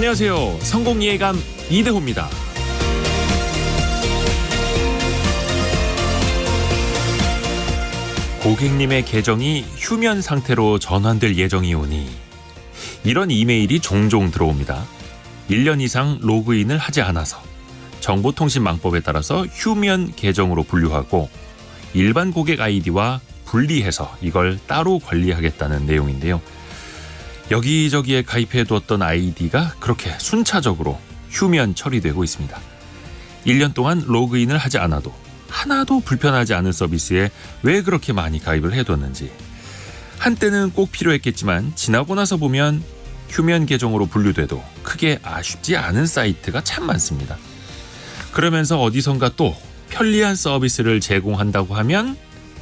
안녕하세요. 성공예감 이대호입니다. 고객님의 계정이 휴면 상태로 전환될 예정이 오니 이런 이메일이 종종 들어옵니다. 1년 이상 로그인을 하지 않아서 정보통신망법에 따라서 휴면 계정으로 분류하고 일반 고객 아이디와 분리해서 이걸 따로 관리하겠다는 내용인데요. 여기저기에 가입해두었던 아이디가 그렇게 순차적으로 휴면 처리되고 있습니다. 1년 동안 로그인을 하지 않아도 하나도 불편하지 않은 서비스에 왜 그렇게 많이 가입을 해뒀는지, 한때는 꼭 필요했겠지만 지나고 나서 보면 휴면 계정으로 분류돼도 크게 아쉽지 않은 사이트가 참 많습니다. 그러면서 어디선가 또 편리한 서비스를 제공한다고 하면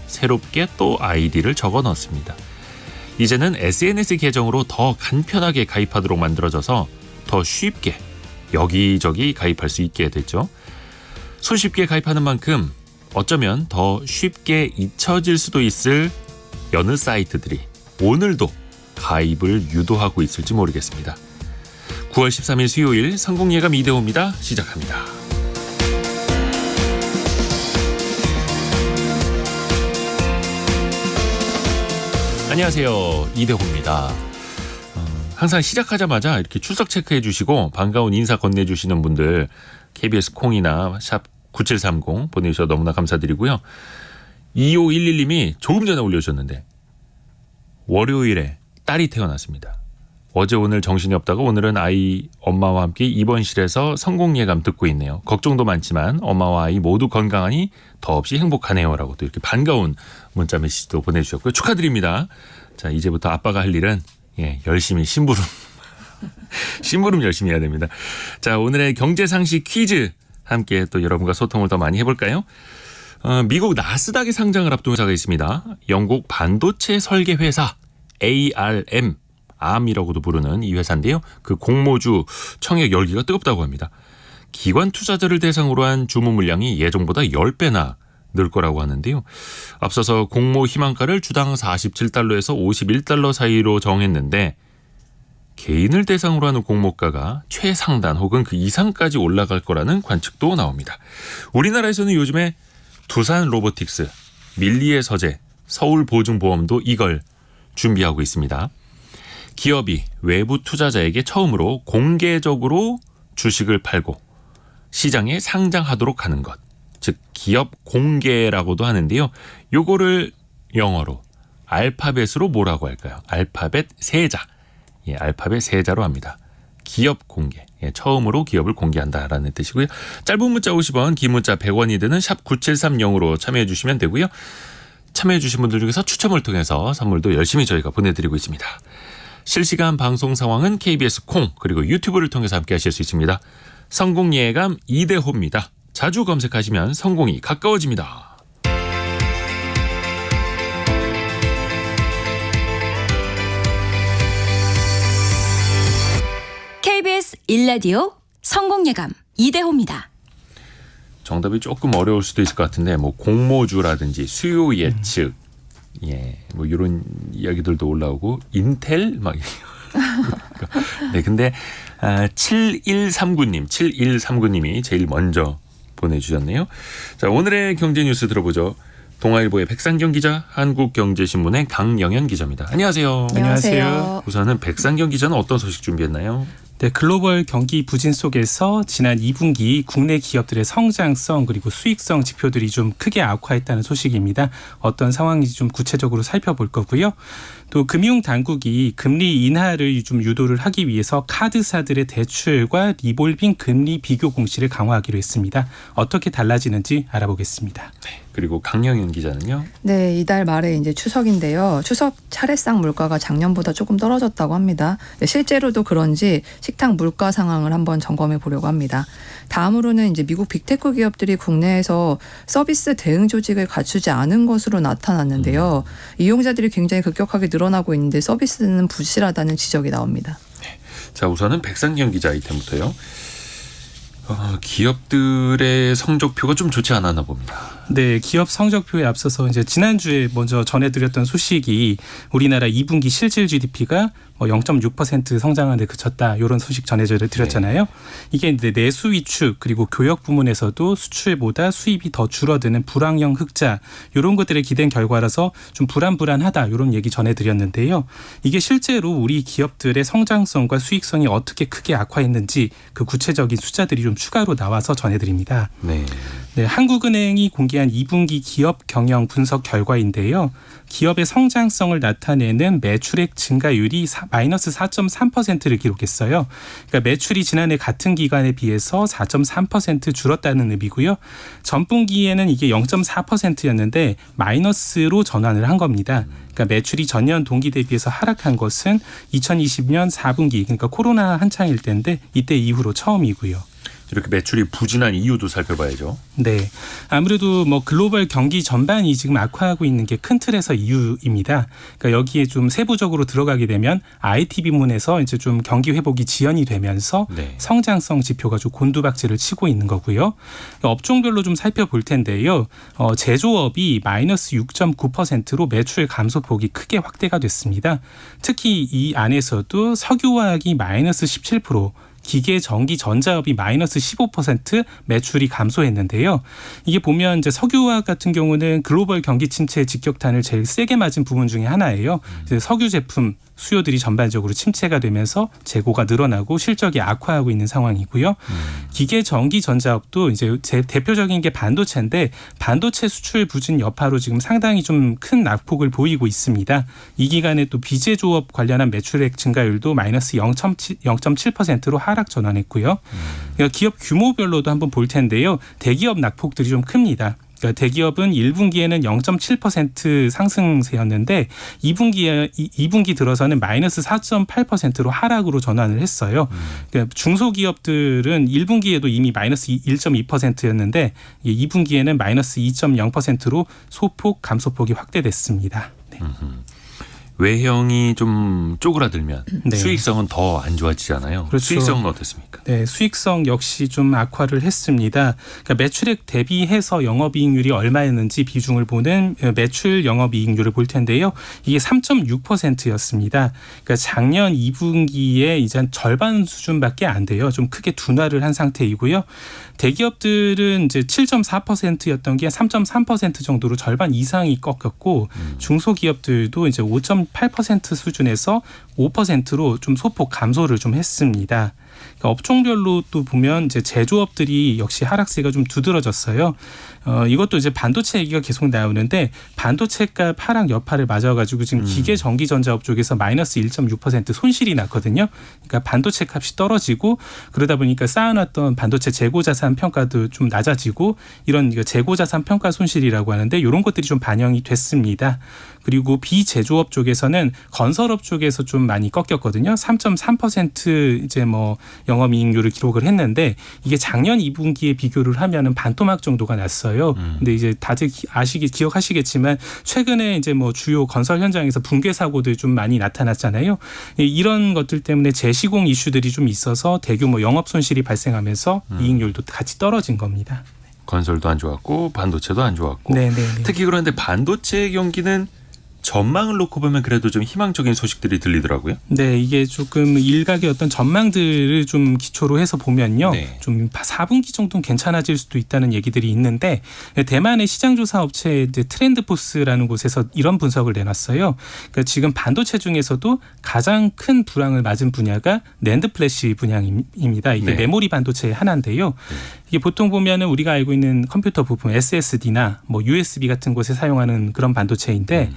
새롭게 또 아이디를 적어 넣습니다. 이제는 SNS 계정으로 더 간편하게 가입하도록 만들어져서 더 쉽게 여기저기 가입할 수 있게 됐죠. 손쉽게 가입하는 만큼 어쩌면 더 쉽게 잊혀질 수도 있을 여느 사이트들이 오늘도 가입을 유도하고 있을지 모르겠습니다. 9월 13일 수요일 성공예감 이대호입니다. 시작합니다. 안녕하세요. 이대호입니다. 항상 시작하자마자 이렇게 출석 체크해 주시고 반가운 인사 건네주시는 분들 KBS 콩이나 샵 9730 보내주셔서 너무나 감사드리고요. 2511님이 조금 전에 올려주셨는데 월요일에 딸이 태어났습니다. 어제 오늘 정신이 없다가 오늘은 아이 엄마와 함께 입원실에서 성공예감 듣고 있네요. 걱정도 많지만 엄마와 아이 모두 건강하니 더없이 행복하네요. 라고 또 이렇게 반가운 문자 메시지도 보내주셨고요. 축하드립니다. 자, 이제부터 아빠가 할 일은 열심히 심부름 열심히 해야 됩니다. 자, 오늘의 경제상식 퀴즈 함께 또 여러분과 소통을 더 많이 해볼까요? 미국 나스닥에 상장을 앞둔 회사가 있습니다. 영국 반도체 설계 회사 ARM이라고도 부르는 이 회사인데요. 그 공모주 청약 열기가 뜨겁다고 합니다. 기관 투자자를 대상으로 한 주문 물량이 예정보다 10배나 늘 거라고 하는데요. 앞서서 공모 희망가를 주당 47달러에서 51달러 사이로 정했는데 개인을 대상으로 하는 공모가가 최상단 혹은 그 이상까지 올라갈 거라는 관측도 나옵니다. 우리나라에서는 요즘에 두산 로보틱스, 밀리의 서재, 서울보증보험도 이걸 준비하고 있습니다. 기업이 외부 투자자에게 처음으로 공개적으로 주식을 팔고 시장에 상장하도록 하는 것, 즉 기업 공개라고도 하는데요. 요거를 영어로 알파벳으로 뭐라고 할까요? 알파벳 세자. 알파벳 세자로 합니다. 기업 공개. 처음으로 기업을 공개한다라는 뜻이고요. 짧은 문자 50원, 긴 문자 100원이 드는 샵 9730으로 참여해 주시면 되고요. 참여해 주신 분들 중에서 추첨을 통해서 선물도 열심히 저희가 보내드리고 있습니다. 실시간 방송 상황은 KBS 콩 그리고 유튜브를 통해서 함께 하실 수 있습니다. 성공예감 이대호입니다. 자주 검색하시면 성공이 가까워집니다. KBS 1라디오 성공예감 이대호입니다. 정답이 조금 어려울 수도 있을 것 같은데 공모주라든지 수요 예측 뭐 이런 이야기들도 올라오고 인텔 막 네, 근데 7139님이 제일 먼저 보내주셨네요. 자, 오늘의 경제 뉴스 들어보죠. 동아일보의 백상경 기자, 한국경제신문의 강영현 기자입니다. 안녕하세요. 안녕하세요. 우선은 백상경 기자는 어떤 소식 준비했나요? 네, 글로벌 경기 부진 속에서 지난 2분기 국내 기업들의 성장성 그리고 수익성 지표들이 좀 크게 악화했다는 소식입니다. 어떤 상황인지 좀 구체적으로 살펴볼 거고요. 또 금융당국이 금리 인하를 좀 유도를 하기 위해서 카드사들의 대출과 리볼빙 금리 비교 공시를 강화하기로 했습니다. 어떻게 달라지는지 알아보겠습니다. 네, 그리고 강영현 기자는요? 네, 이달 말에 이제 추석인데요. 추석 차례상 물가가 작년보다 조금 떨어졌다고 합니다. 실제로도 그런지 식탁 물가 상황을 한번 점검해 보려고 합니다. 다음으로는 이제 미국 빅테크 기업들이 국내에서 서비스 대응 조직을 갖추지 않은 것으로 나타났는데요. 이용자들이 굉장히 급격하게 늘어나고 있는데 서비스는 부실하다는 지적이 나옵니다. 네. 자, 우선은 백상경 기자 아이템부터요. 기업들의 성적표가 좀 좋지 않았나 봅니다. 네, 기업 성적표에 앞서서 이제 지난주에 먼저 전해드렸던 소식이 우리나라 2분기 실질 GDP가 0.6% 성장한 데 그쳤다. 이런 소식 전해드렸잖아요. 이게 이제 내수 위축 그리고 교역 부문에서도 수출보다 수입이 더 줄어드는 불황형 흑자 이런 것들에 기댄 결과라서 좀 불안하다 이런 얘기 전해드렸는데요. 이게 실제로 우리 기업들의 성장성과 수익성이 어떻게 크게 악화했는지 그 구체적인 숫자들이 좀 추가로 나와서 전해드립니다. 네. 네, 한국은행이 공개한 2분기 기업 경영 분석 결과인데요. 기업의 성장성을 나타내는 매출액 증가율이 마이너스 4.3%를 기록했어요. 그러니까 매출이 지난해 같은 기간에 비해서 4.3% 줄었다는 의미고요. 전분기에는 이게 0.4%였는데 마이너스로 전환을 한 겁니다. 그러니까 매출이 전년 동기 대비해서 하락한 것은 2020년 4분기 그러니까 코로나 한창일 때인데 이때 이후로 처음이고요. 이렇게 매출이 부진한 이유도 살펴봐야죠. 네, 아무래도 글로벌 경기 전반이 지금 악화하고 있는 게 큰 틀에서 이유입니다. 그러니까 여기에 좀 세부적으로 들어가게 되면 IT 부문에서 이제 좀 경기 회복이 지연이 되면서 네. 성장성 지표가 좀 곤두박질을 치고 있는 거고요. 업종별로 좀 살펴볼 텐데요. 제조업이 마이너스 6.9%로 매출 감소폭이 크게 확대가 됐습니다. 특히 이 안에서도 석유화학이 마이너스 17%, 기계, 전기, 전자업이 마이너스 15% 매출이 감소했는데요. 이게 보면 이제 석유화학 같은 경우는 글로벌 경기 침체의 직격탄을 제일 세게 맞은 부분 중에 하나예요. 이제 석유 제품 수요들이 전반적으로 침체가 되면서 재고가 늘어나고 실적이 악화하고 있는 상황이고요. 기계, 전기, 전자업도 이제 대표적인 게 반도체인데 반도체 수출 부진 여파로 지금 상당히 좀 큰 낙폭을 보이고 있습니다. 이 기간에 또 비제조업 관련한 매출액 증가율도 마이너스 0.7%로 하락 전환했고요. 그러니까 기업 규모별로도 한번 볼 텐데요. 대기업 낙폭들이 좀 큽니다. 그러니까 대기업은 1분기에는 0.7% 상승세였는데 2분기 들어서는 마이너스 4.8%로 하락으로 전환을 했어요. 그러니까 중소기업들은 1분기에도 이미 마이너스 1.2%였는데 2분기에는 마이너스 2.0%로 소폭 감소폭이 확대됐습니다. 네. 외형이 좀 쪼그라들면 네. 수익성은 더 안 좋아지잖아요. 그렇죠. 수익성은 어떻습니까? 네, 수익성 역시 좀 악화를 했습니다. 그러니까 매출액 대비해서 영업이익률이 얼마였는지 비중을 보는 매출 영업이익률을 볼 텐데요. 이게 3.6%였습니다. 그러니까 작년 2분기에 이제 한 절반 수준밖에 안 돼요. 좀 크게 둔화를 한 상태이고요. 대기업들은 이제 7.4%였던 게 3.3% 정도로 절반 이상이 꺾였고 중소기업들도 이제 5.8% 수준에서 5%로 좀 소폭 감소를 좀 했습니다. 그러니까 업종별로 또 보면 이제 제조업들이 역시 하락세가 좀 두드러졌어요. 이것도 이제 반도체 얘기가 계속 나오는데 반도체값 하락 여파를 맞아가지고 지금 기계, 전기, 전자업 쪽에서 마이너스 1.6% 손실이 났거든요. 그러니까 반도체 값이 떨어지고 그러다 보니까 쌓아놨던 반도체 재고자산 평가도 좀 낮아지고 이런 재고자산 평가 손실이라고 하는데 이런 것들이 좀 반영이 됐습니다. 그리고 비제조업 쪽에서는 건설업 쪽에서 좀 많이 꺾였거든요. 3.3% 이제 영업이익률을 기록을 했는데 이게 작년 2분기에 비교를 하면은 반토막 정도가 났어요. 근데 이제 다들 기억하시겠지만 최근에 이제 주요 건설 현장에서 붕괴 사고들 좀 많이 나타났잖아요. 이런 것들 때문에 재시공 이슈들이 좀 있어서 대규모 영업 손실이 발생하면서 이익률도 같이 떨어진 겁니다. 건설도 안 좋았고 반도체도 안 좋았고. 네. 특히 그런데 반도체 경기는 전망을 놓고 보면 그래도 좀 희망적인 소식들이 들리더라고요. 네, 이게 조금 일각의 어떤 전망들을 좀 기초로 해서 보면요. 네. 좀 4분기 정도는 괜찮아질 수도 있다는 얘기들이 있는데 대만의 시장조사 업체 트렌드포스라는 곳에서 이런 분석을 내놨어요. 그러니까 지금 반도체 중에서도 가장 큰 불황을 맞은 분야가 낸드 플래시 분야입니다. 이게 네. 메모리 반도체의 하나인데요. 이게 보통 보면은 우리가 알고 있는 컴퓨터 부품 SSD나 USB 같은 곳에 사용하는 그런 반도체인데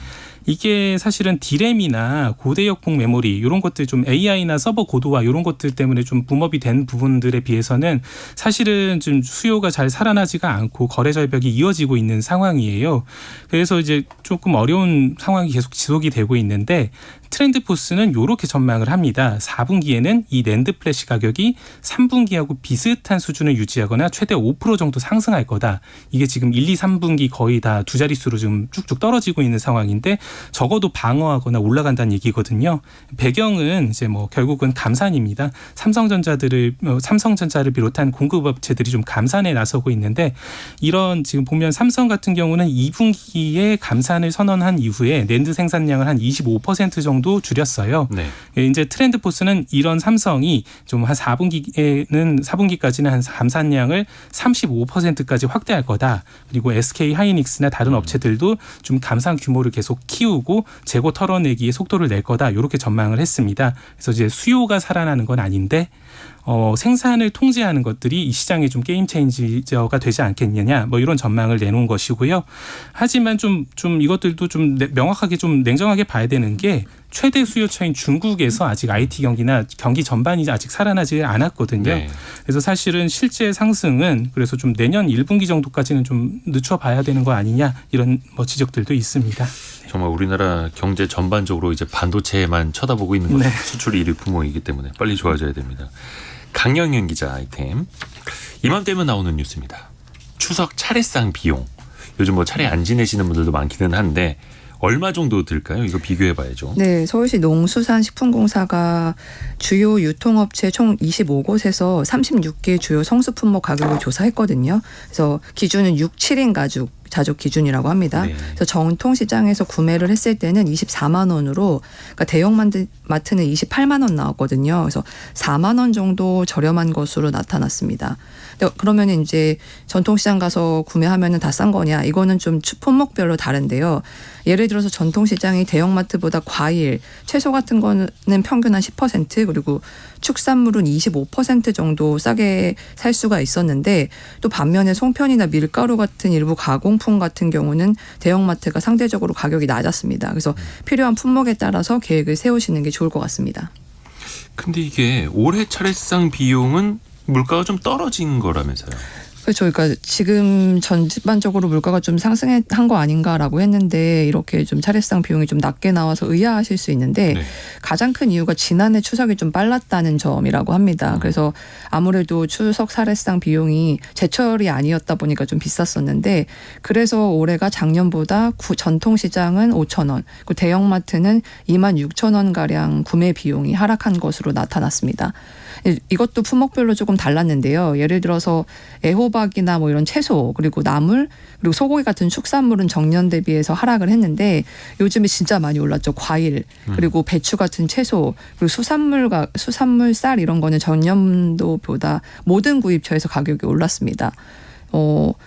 이게 사실은 디램이나 고대역폭 메모리 이런 것들 좀 AI나 서버 고도화 이런 것들 때문에 좀 붐업이 된 부분들에 비해서는 사실은 좀 수요가 잘 살아나지가 않고 거래 절벽이 이어지고 있는 상황이에요. 그래서 이제 조금 어려운 상황이 계속 지속이 되고 있는데 트렌드포스는 이렇게 전망을 합니다. 4분기에는 이 낸드 플래시 가격이 3분기하고 비슷한 수준을 유지하거나 최대 5% 정도 상승할 거다. 이게 지금 1, 2, 3분기 거의 다 두 자릿수로 지금 쭉쭉 떨어지고 있는 상황인데 적어도 방어하거나 올라간다는 얘기거든요. 배경은 이제 뭐 결국은 감산입니다. 삼성전자를 비롯한 공급업체들이 좀 감산에 나서고 있는데 이런 지금 보면 삼성 같은 경우는 2분기에 감산을 선언한 이후에 낸드 생산량을 한 25% 정도 줄였어요. 네. 이제 트렌드포스는 이런 삼성이 좀 한 4분기까지는 한 감산량을 35%까지 확대할 거다. 그리고 SK 하이닉스나 다른 업체들도 좀 감산 규모를 계속 키우고 재고 털어내기에 속도를 낼 거다. 이렇게 전망을 했습니다. 그래서 이제 수요가 살아나는 건 아닌데 생산을 통제하는 것들이 이 시장에 좀 게임 체인저가 되지 않겠느냐 뭐 이런 전망을 내놓은 것이고요. 하지만 좀 이것들도 좀 명확하게 좀 냉정하게 봐야 되는 게 최대 수요처인 중국에서 아직 IT 경기나 경기 전반이 아직 살아나지 않았거든요. 네. 그래서 사실은 실제 상승은 그래서 좀 내년 1분기 정도까지는 좀 늦춰봐야 되는 거 아니냐 이런 뭐 지적들도 있습니다. 정말 우리나라 경제 전반적으로 이제 반도체에만 쳐다보고 있는 것 네. 수출이 1위 품목이기 때문에 빨리 좋아져야 됩니다. 강영현 기자 아이템. 이맘때면 나오는 뉴스입니다. 추석 차례상 비용. 요즘 뭐 차례 안 지내시는 분들도 많기는 한데 얼마 정도 들까요? 이거 비교해봐야죠. 네, 서울시 농수산식품공사가 주요 유통업체 총 25곳에서 36개 주요 성수품목 가격을 조사했거든요. 그래서 기준은 6, 7인 자족 기준이라고 합니다. 네. 그래서 정통시장에서 구매를 했을 때는 24만 원으로, 그러니까 대형마트는 28만 원 나왔거든요. 그래서 4만 원 정도 저렴한 것으로 나타났습니다. 그러면 이제 전통시장 가서 구매하면은 다 싼 거냐? 이거는 좀 품목별로 다른데요. 예를 들어서 전통시장이 대형마트보다 과일, 채소 같은 거는 평균 한 10% 그리고 축산물은 25% 정도 싸게 살 수가 있었는데 또 반면에 송편이나 밀가루 같은 일부 가공품 같은 경우는 대형마트가 상대적으로 가격이 낮았습니다. 그래서 필요한 품목에 따라서 계획을 세우시는 게 좋을 것 같습니다. 근데 이게 올해 차례상 비용은 물가가 좀 떨어진 거라면서요. 그렇죠. 그러니까 지금 전반적으로 물가가 좀 상승한 거 아닌가라고 했는데 이렇게 좀 차례상 비용이 좀 낮게 나와서 의아하실 수 있는데 네. 가장 큰 이유가 지난해 추석이 좀 빨랐다는 점이라고 합니다. 그래서 아무래도 추석 차례상 비용이 제철이 아니었다 보니까 좀 비쌌었는데 그래서 올해가 작년보다 전통시장은 5천 원, 그리고 대형마트는 2만 6천 원 가량 구매 비용이 하락한 것으로 나타났습니다. 이것도 품목별로 조금 달랐는데요. 예를 들어서 애호박이나 뭐 이런 채소 그리고 나물 그리고 소고기 같은 축산물은 정년 대비해서 하락을 했는데 요즘에 진짜 많이 올랐죠. 과일 그리고 배추 같은 채소 그리고 수산물 쌀 이런 거는 전년도보다 모든 구입처에서 가격이 올랐습니다.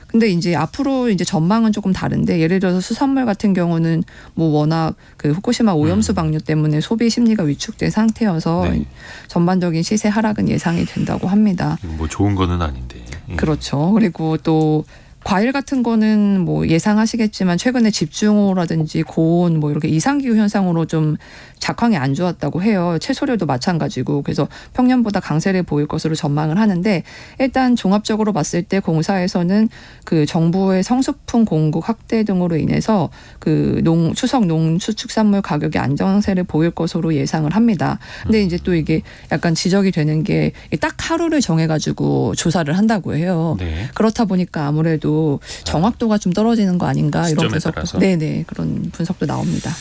근데 이제 앞으로 이제 전망은 조금 다른데 예를 들어서 수산물 같은 경우는 뭐 워낙 그 후쿠시마 오염수 방류 때문에 소비 심리가 위축된 상태여서 네. 전반적인 시세 하락은 예상이 된다고 합니다. 뭐 좋은 거는 아닌데. 그렇죠. 그리고 또 과일 같은 거는 뭐 예상하시겠지만 최근에 집중호우라든지 고온 뭐 이렇게 이상기후 현상으로 좀 작황이 안 좋았다고 해요. 채소류도 마찬가지고 그래서 평년보다 강세를 보일 것으로 전망을 하는데 일단 종합적으로 봤을 때 공사에서는 그 정부의 성수품 공급 확대 등으로 인해서 그 추석 농수축산물 가격이 안정세를 보일 것으로 예상을 합니다. 근데 이제 또 이게 약간 지적이 되는 게 딱 하루를 정해가지고 조사를 한다고 해요. 네. 그렇다 보니까 아무래도 정확도가 좀 떨어지는 거 아닌가 이런 시점에 분석도 따라서? 네네 그런 분석도 나옵니다.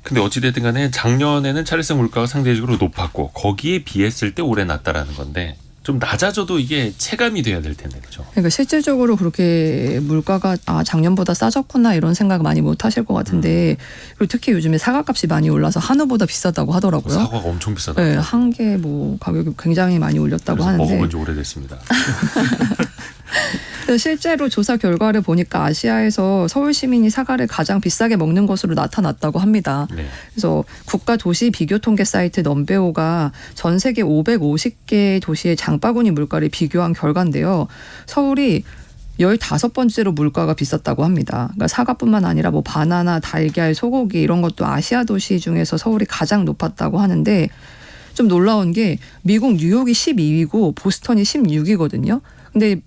근데 어찌됐든 간에 작년에는 차례상 물가가 상대적으로 높았고 거기에 비했을 때 올해 낮다라는 건데 좀 낮아져도 이게 체감이 돼야 될 텐데 그렇죠? 그러니까 실질적으로 그렇게 물가가 작년보다 싸졌구나 이런 생각 많이 못 하실 것 같은데 그리고 특히 요즘에 사과값이 많이 올라서 한우보다 비싸다고 하더라고요. 사과가 엄청 비싸다고. 네, 한 개 뭐 가격이 굉장히 많이 올렸다고 그래서 하는데 먹어본 지 오래됐습니다. 실제로 조사 결과를 보니까 아시아에서 서울 시민이 사과를 가장 비싸게 먹는 것으로 나타났다고 합니다. 네. 그래서 국가 도시 비교 통계 사이트 넘베오가 전 세계 550개 도시의 장바구니 물가를 비교한 결과인데요. 서울이 15번째로 물가가 비쌌다고 합니다. 그러니까 사과뿐만 아니라 뭐 바나나, 달걀, 소고기 이런 것도 아시아 도시 중에서 서울이 가장 높았다고 하는데 좀 놀라운 게 미국 뉴욕이 12위고 보스턴이 16위거든요. 근데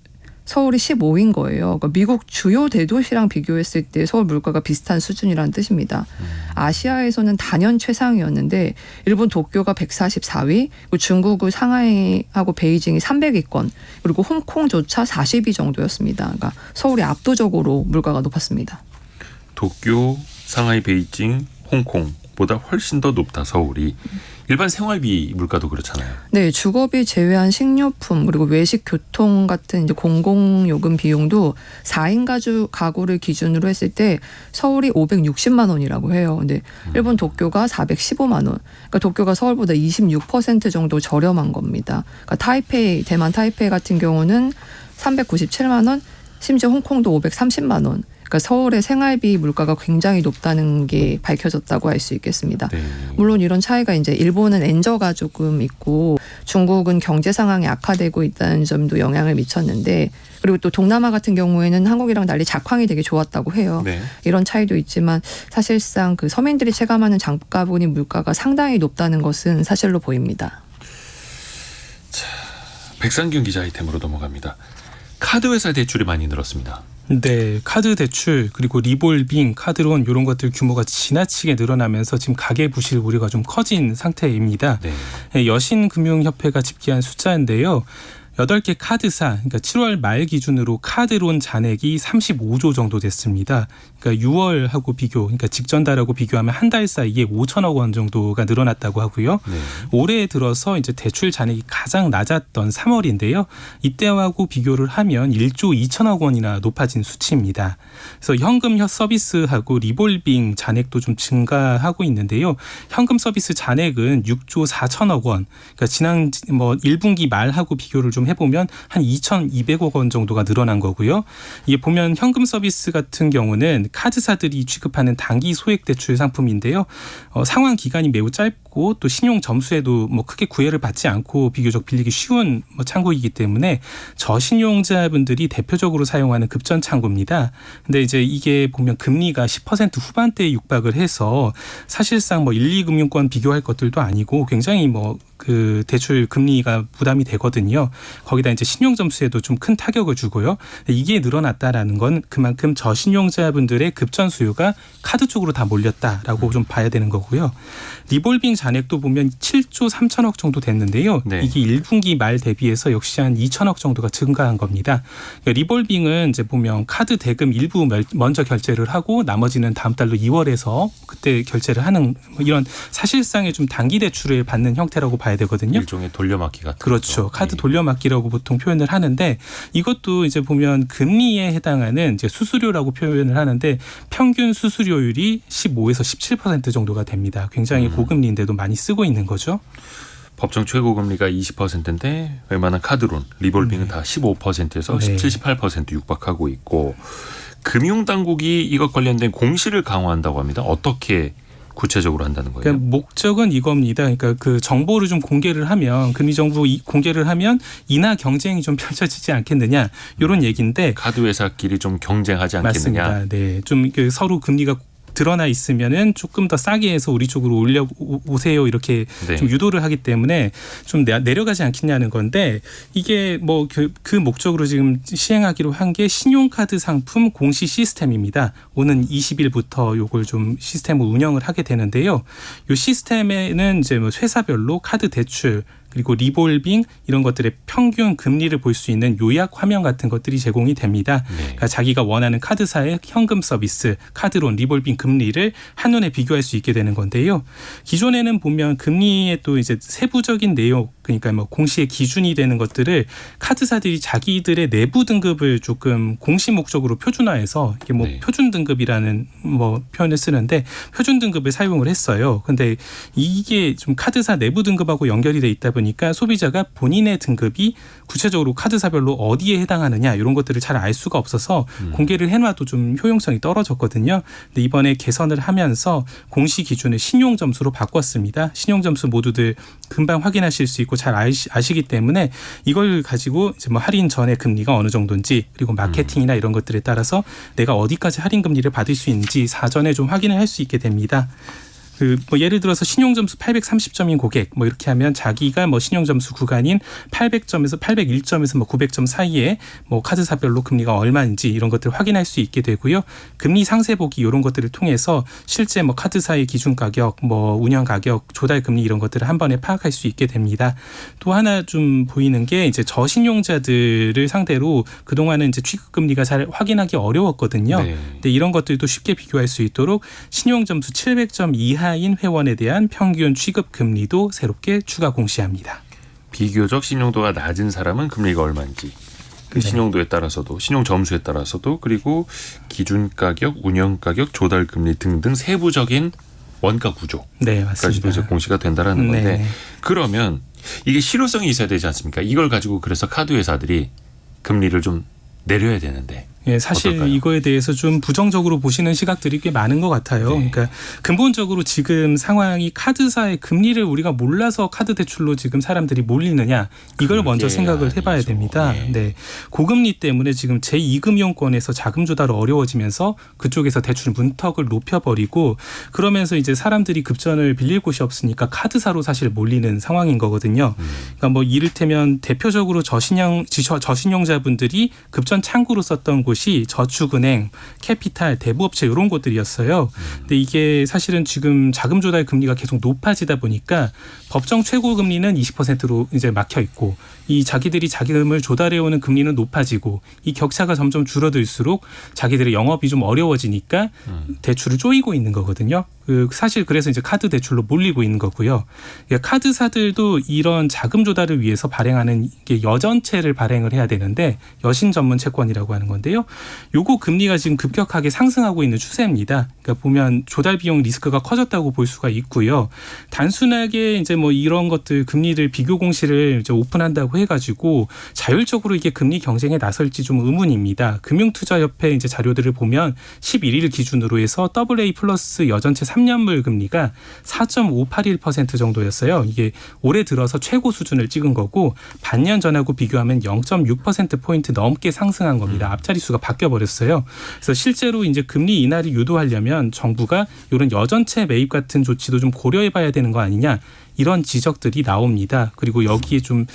서울이 15인 거예요. 그러니까 미국 주요 대도시랑 비교했을 때 서울 물가가 비슷한 수준이라는 뜻입니다. 아시아에서는 단연 최상위였는데 일본 도쿄가 144위, 그리고 중국의 상하이하고 베이징이 300위권, 그리고 홍콩조차 40위 정도였습니다. 그러니까 서울이 압도적으로 물가가 높았습니다. 도쿄, 상하이, 베이징, 홍콩보다 훨씬 더 높다 서울이. 일반 생활비 물가도 그렇잖아요. 네, 주거비 제외한 식료품 그리고 외식, 교통 같은 이제 공공요금 비용도 4인 가구를 기준으로 했을 때 서울이 560만 원이라고 해요. 근데 일본 도쿄가 415만 원. 그러니까 도쿄가 서울보다 26% 정도 저렴한 겁니다. 그러니까 타이페이, 대만 타이페이 같은 경우는 397만 원, 심지어 홍콩도 530만 원. 그러니까 서울의 생활비 물가가 굉장히 높다는 게 밝혀졌다고 할 수 있겠습니다. 네. 물론 이런 차이가 이제 일본은 엔저가 조금 있고 중국은 경제 상황이 악화되고 있다는 점도 영향을 미쳤는데, 그리고 또 동남아 같은 경우에는 한국이랑 달리 작황이 되게 좋았다고 해요. 네. 이런 차이도 있지만 사실상 그 서민들이 체감하는 장바구니 물가가 상당히 높다는 것은 사실로 보입니다. 백상균 기자 아이템으로 넘어갑니다. 카드회사 대출이 많이 늘었습니다. 네, 카드 대출 그리고 리볼빙, 카드론 이런 것들 규모가 지나치게 늘어나면서 지금 가계 부실 우려가 좀 커진 상태입니다. 네. 여신금융협회가 집계한 숫자인데요. 8개 카드사, 그러니까 7월 말 기준으로 카드론 잔액이 35조 정도 됐습니다. 그러니까 6월하고 비교, 그러니까 직전 달하고 비교하면 한 달 사이에 5천억 원 정도가 늘어났다고 하고요. 네. 올해 들어서 이제 대출 잔액이 가장 낮았던 3월인데요. 이때하고 비교를 하면 1조 2천억 원이나 높아진 수치입니다. 그래서 현금 서비스하고 리볼빙 잔액도 좀 증가하고 있는데요. 현금 서비스 잔액은 6조 4천억 원. 그러니까 지난 1분기 말하고 비교를 좀 해보면 한 2,200억 원 정도가 늘어난 거고요. 이게 보면 현금 서비스 같은 경우는 카드사들이 취급하는 단기 소액 대출 상품인데요. 상환 기간이 매우 짧고 또 신용 점수에도 크게 구애를 받지 않고 비교적 빌리기 쉬운 창구이기 때문에 저신용자분들이 대표적으로 사용하는 급전 창구입니다. 근데 이제 이게 보면 금리가 10% 후반대에 육박을 해서 사실상 1, 2금융권 비교할 것들도 아니고 굉장히 그 대출 금리가 부담이 되거든요. 거기다 이제 신용 점수에도 좀 큰 타격을 주고요. 이게 늘어났다라는 건 그만큼 저신용자분들의 급전 수요가 카드 쪽으로 다 몰렸다라고 좀 봐야 되는 거고요. 리볼빙 잔액도 보면 7조 3천억 정도 됐는데요. 네. 이게 1분기 말 대비해서 역시 한 2천억 정도가 증가한 겁니다. 그러니까 리볼빙은 이제 보면 카드 대금 일부 먼저 결제를 하고 나머지는 다음 달로 2월에서 그때 결제를 하는 이런 사실상의 좀 단기 대출을 받는 형태라고 봐야 되거든요. 일종의 돌려막기 같은 그렇죠. 거죠. 카드 네. 돌려막기라고 보통 표현을 하는데 이것도 이제 보면 금리에 해당하는 이제 수수료라고 표현을 하는데 평균 수수료율이 15에서 17% 정도가 됩니다. 굉장히 고금리인데도 많이 쓰고 있는 거죠. 법정 최고금리가 20%인데 웬만한 카드론, 리볼빙은 다 15%에서 네. 17, 18% 육박하고 있고, 금융당국이 이것 관련된 공시를 강화한다고 합니다. 어떻게 구체적으로 한다는 거예요? 그러니까 목적은 이겁니다. 그러니까 그 정보를 좀 공개를 하면 금리 정보 공개를 하면 인하 경쟁이 좀 펼쳐지지 않겠느냐 이런 얘기인데 카드 회사끼리 좀 경쟁하지 않겠느냐. 맞습니다. 네, 좀 서로 금리가 드러나 있으면은 조금 더 싸게 해서 우리 쪽으로 오세요 이렇게 네. 좀 유도를 하기 때문에 좀 내려가지 않겠냐는 건데 이게 그 목적으로 지금 시행하기로 한 게 신용카드 상품 공시 시스템입니다. 오는 20일부터 요걸 좀 시스템을 운영을 하게 되는데요. 요 시스템에는 이제 회사별로 카드 대출 그리고 리볼빙 이런 것들의 평균 금리를 볼 수 있는 요약 화면 같은 것들이 제공이 됩니다. 네. 그러니까 자기가 원하는 카드사의 현금 서비스, 카드론, 리볼빙 금리를 한눈에 비교할 수 있게 되는 건데요. 기존에는 보면 금리의 또 이제 세부적인 내용, 그러니까 공시의 기준이 되는 것들을 카드사들이 자기들의 내부 등급을 조금 공시 목적으로 표준화해서 이게 네. 표준 등급이라는 표현을 쓰는데 표준 등급을 사용을 했어요. 근데 이게 좀 카드사 내부 등급하고 연결이 돼 있다 보니까 소비자가 본인의 등급이 구체적으로 카드사별로 어디에 해당하느냐 이런 것들을 잘 알 수가 없어서 공개를 해놔도 좀 효용성이 떨어졌거든요. 근데 이번에 개선을 하면서 공시 기준을 신용점수로 바꿨습니다. 신용점수 모두들 금방 확인하실 수 있고 잘 아시기 때문에 이걸 가지고 이제 할인 전에 금리가 어느 정도인지 그리고 마케팅이나 이런 것들에 따라서 내가 어디까지 할인 금리를 받을 수 있는지 사전에 좀 확인을 할 수 있게 됩니다. 뭐 예를 들어서 신용점수 830점인 고객 뭐 이렇게 하면 자기가 뭐 신용점수 구간인 800점에서 801점에서 뭐 900점 사이에 뭐 카드사별로 금리가 얼마인지 이런 것들을 확인할 수 있게 되고요. 금리 상세 보기 이런 것들을 통해서 실제 뭐 카드사의 기준 가격, 뭐 운영 가격, 조달 금리 이런 것들을 한 번에 파악할 수 있게 됩니다. 또 하나 좀 보이는 게 이제 저신용자들을 상대로 그동안은 이제 취급 금리가 잘 확인하기 어려웠거든요. 네. 근데 이런 것들도 쉽게 비교할 수 있도록 신용점수 700점 이하인 회원에 대한 평균 취급 금리도 새롭게 추가 공시합니다. 비교적 신용도가 낮은 사람은 금리가 얼마인지 그 네. 신용도에 따라서도 신용 점수에 따라서도 그리고 기준 가격, 운영 가격, 조달 금리 등등 세부적인 원가 구조까지도 네, 맞습니다. 이제 공시가 된다라는 건데 네. 그러면 이게 실효성이 있어야 되지 않습니까? 이걸 가지고 그래서 카드 회사들이 금리를 좀 내려야 되는데. 예, 사실 어떨까요? 이거에 대해서 좀 부정적으로 보시는 시각들이 꽤 많은 것 같아요. 네. 그러니까 근본적으로 지금 상황이 카드사의 금리를 우리가 몰라서 카드 대출로 지금 사람들이 몰리느냐 이걸 그게 먼저 생각을 해봐야 아니죠. 됩니다. 네. 네, 고금리 때문에 지금 제2금융권에서 자금 조달이 어려워지면서 그쪽에서 대출 문턱을 높여버리고 그러면서 이제 사람들이 급전을 빌릴 곳이 없으니까 카드사로 사실 몰리는 상황인 거거든요. 그러니까 뭐 이를테면 대표적으로 저신용자분들이 급전 창구로 썼던 곳이 저축은행, 캐피탈, 대부업체 이런 곳들이었어요. 근데 이게 사실은 지금 자금 조달 금리가 계속 높아지다 보니까 법정 최고 금리는 20%로 이제 막혀 있고 이 자기들이 자금을 조달해오는 금리는 높아지고 이 격차가 점점 줄어들수록 자기들의 영업이 좀 어려워지니까 대출을 쪼이고 있는 거거든요. 사실 그래서 이제 카드 대출로 몰리고 있는 거고요. 카드사들도 이런 자금 조달을 위해서 발행하는 이게 여전채를 발행을 해야 되는데 여신 전문 채권이라고 하는 건데요. 요거 금리가 지금 급격하게 상승하고 있는 추세입니다. 그러니까 보면 조달 비용 리스크가 커졌다고 볼 수가 있고요. 단순하게 이제 뭐 이런 것들 금리를 비교 공시를 이제 오픈한다고 해가지고 자율적으로 이게 금리 경쟁에 나설지 좀 의문입니다. 금융투자협회 이제 자료들을 보면 11일 기준으로 해서 AA 플러스 여전체 3년물 금리가 4.581% 정도였어요. 이게 올해 들어서 최고 수준을 찍은 거고 반년 전하고 비교하면 0.6%포인트 넘게 상승한 겁니다. 앞자리수가 바뀌어버렸어요. 그래서 실제로 이제 금리 인하를 유도하려면 정부가 이런 여전체 매입 같은 조치도 좀 고려해봐야 되는 거 아니냐 이런 지적들이 나옵니다. 그리고 여기에 좀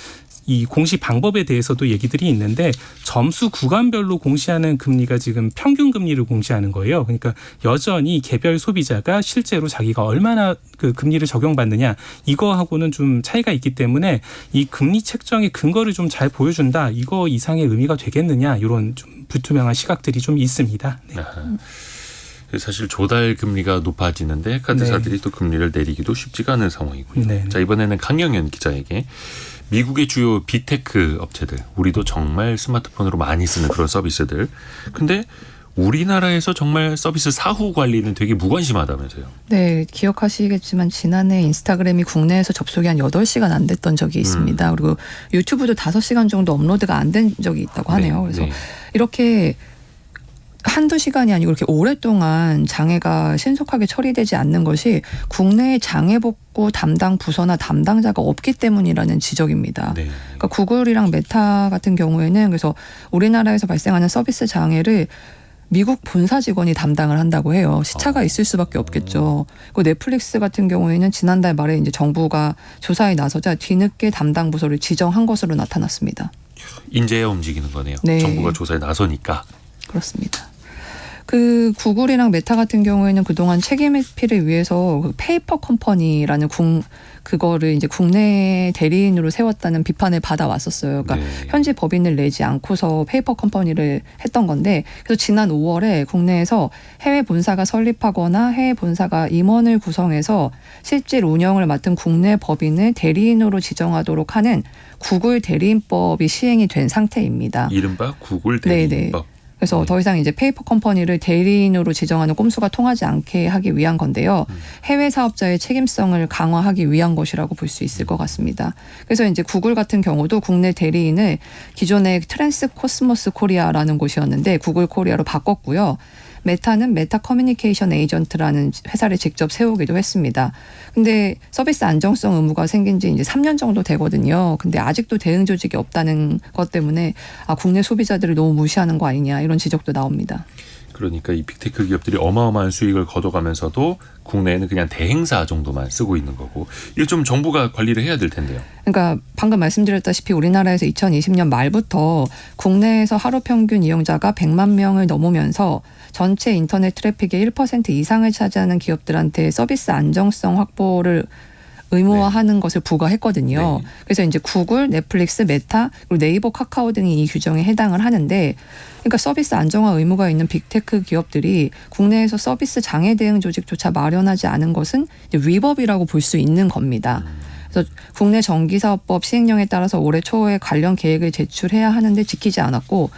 이 공시 방법에 대해서도 얘기들이 있는데 점수 구간별로 공시하는 금리가 지금 평균 금리를 공시하는 거예요. 그러니까 여전히 개별 소비자가 실제로 자기가 얼마나 그 금리를 적용받느냐 이거하고는 좀 차이가 있기 때문에 이 금리 책정의 근거를 좀 잘 보여준다. 이거 이상의 의미가 되겠느냐 이런 좀 불투명한 시각들이 좀 있습니다. 네. 아하. 사실 조달 금리가 높아지는데 카드사들이 또 금리를 내리기도 쉽지가 않은 상황이고요. 네. 자, 이번에는 강영현 기자에게 미국의 주요 빅테크 업체들, 우리도 정말 스마트폰으로 많이 쓰는 그런 서비스들. 근데 우리나라에서 정말 서비스 사후 관리는 되게 무관심하다면서요. 네, 기억하시겠지만 지난해 인스타그램이 국내에서 접속이 한 8시간 안 됐던 적이 있습니다. 그리고 유튜브도 5시간 정도 업로드가 안 된 적이 있다고 하네요. 그래서 네. 이렇게 한두 시간이 아니고 이렇게 오랫동안 장애가 신속하게 처리되지 않는 것이 국내에 장애복구 담당 부서나 담당자가 없기 때문이라는 지적입니다. 네. 그러니까 구글이랑 메타 같은 경우에는 그래서 우리나라에서 발생하는 서비스 장애를 미국 본사 직원이 담당을 한다고 해요. 시차가 있을 수밖에 없겠죠. 그리고 넷플릭스 같은 경우에는 지난달 말에 이제 정부가 조사에 나서자 뒤늦게 담당 부서를 지정한 것으로 나타났습니다. 인재야 움직이는 거네요. 네. 정부가 조사에 나서니까. 그렇습니다. 그 구글이랑 메타 같은 경우에는 그동안 책임 회피를 위해서 그 페이퍼 컴퍼니라는 그거를 이제 국내 대리인으로 세웠다는 비판을 받아왔었어요. 그러니까 네. 현지 법인을 내지 않고서 페이퍼 컴퍼니를 했던 건데 그래서 지난 5월에 국내에서 해외 본사가 설립하거나 해외 본사가 임원을 구성해서 실질 운영을 맡은 국내 법인을 대리인으로 지정하도록 하는 구글 대리인법이 시행이 된 상태입니다. 이른바 구글 네네. 대리인법. 그래서 더 이상 이제 페이퍼 컴퍼니를 대리인으로 지정하는 꼼수가 통하지 않게 하기 위한 건데요. 해외 사업자의 책임성을 강화하기 위한 것이라고 볼 수 있을 것 같습니다. 그래서 이제 구글 같은 경우도 국내 대리인을 기존의 트랜스 코스모스 코리아라는 곳이었는데 구글 코리아로 바꿨고요. 메타는 메타 커뮤니케이션 에이전트라는 회사를 직접 세우기도 했습니다. 근데 서비스 안정성 의무가 생긴 지 이제 3년 정도 되거든요. 근데 아직도 대응 조직이 없다는 것 때문에 국내 소비자들을 너무 무시하는 거 아니냐 이런 지적도 나옵니다. 그러니까 이 빅테크 기업들이 어마어마한 수익을 거둬가면서도 국내에는 그냥 대행사 정도만 쓰고 있는 거고 이거 좀 정부가 관리를 해야 될 텐데요. 그러니까 방금 말씀드렸다시피 우리나라에서 2020년 말부터 국내에서 하루 평균 이용자가 100만 명을 넘으면서 전체 인터넷 트래픽의 1% 이상을 차지하는 기업들한테 서비스 안정성 확보를 의무화하는 것을 부과했거든요. 네. 그래서 이제 구글, 넷플릭스, 메타, 그리고 네이버, 카카오 등이 이 규정에 해당을 하는데, 그러니까 서비스 안정화 의무가 있는 빅테크 기업들이 국내에서 서비스 장애 대응 조직조차 마련하지 않은 것은 이제 위법이라고 볼 수 있는 겁니다. 그래서 국내 전기사업법 시행령에 따라서 올해 초에 관련 계획을 제출해야 하는데 지키지 않았고,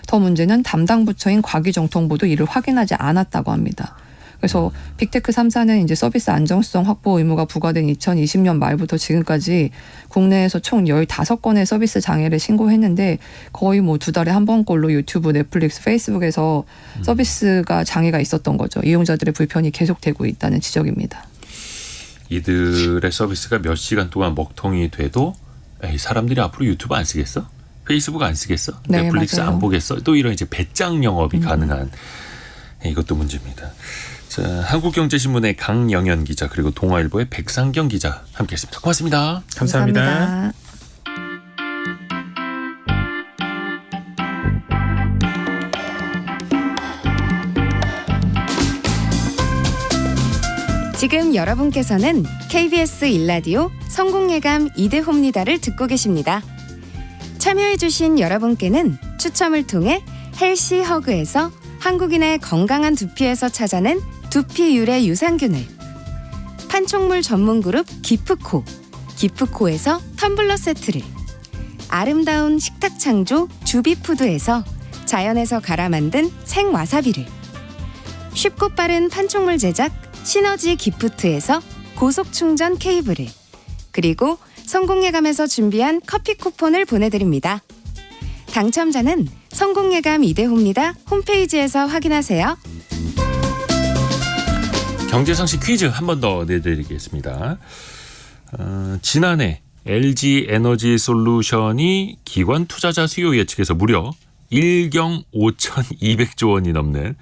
더 문제는 담당 부처인 과기정통부도 이를 확인하지 않았다고 합니다. 그래서 빅테크 3사는 이제 서비스 안정성 확보 의무가 부과된 2020년 말부터 지금까지 국내에서 총 15건의 서비스 장애를 신고했는데 거의 뭐 2달에 한 번꼴로 유튜브, 넷플릭스, 페이스북에서 서비스가 장애가 있었던 거죠. 이용자들의 불편이 계속되고 있다는 지적입니다. 이들의 서비스가 몇 시간 동안 먹통이 돼도 에이, 사람들이 앞으로 유튜브 안 쓰겠어? 페이스북 안 쓰겠어? 네, 넷플릭스 맞아요. 안 보겠어? 또 이런 이제 배짱 영업이 가능한 이것도 문제입니다. 자, 한국경제신문의 강영현 기자 그리고 동아일보의 백상경 기자 함께했습니다. 고맙습니다. 감사합니다. 지금 여러분께서는 KBS 일라디오 성공예감 이대호입니다를 듣고 계십니다. 참여해주신 여러분께는 추첨을 통해 헬시 허그에서 한국인의 건강한 두피에서 찾아낸 두피 유래 유산균을, 판촉물 전문 그룹 기프코에서 텀블러 세트를, 아름다운 식탁 창조 주비푸드에서 자연에서 갈아 만든 생와사비를, 쉽고 빠른 판촉물 제작 시너지 기프트에서 고속 충전 케이블을, 그리고 성공예감에서 준비한 커피 쿠폰을 보내드립니다. 당첨자는 성공예감 이대호입니다 홈페이지에서 확인하세요. 경제상식 퀴즈 한 번 더 내드리겠습니다. 지난해 LG 에너지 솔루션이 기관 투자자 수요 예측에서 무려 1경 5,200조 원이 넘는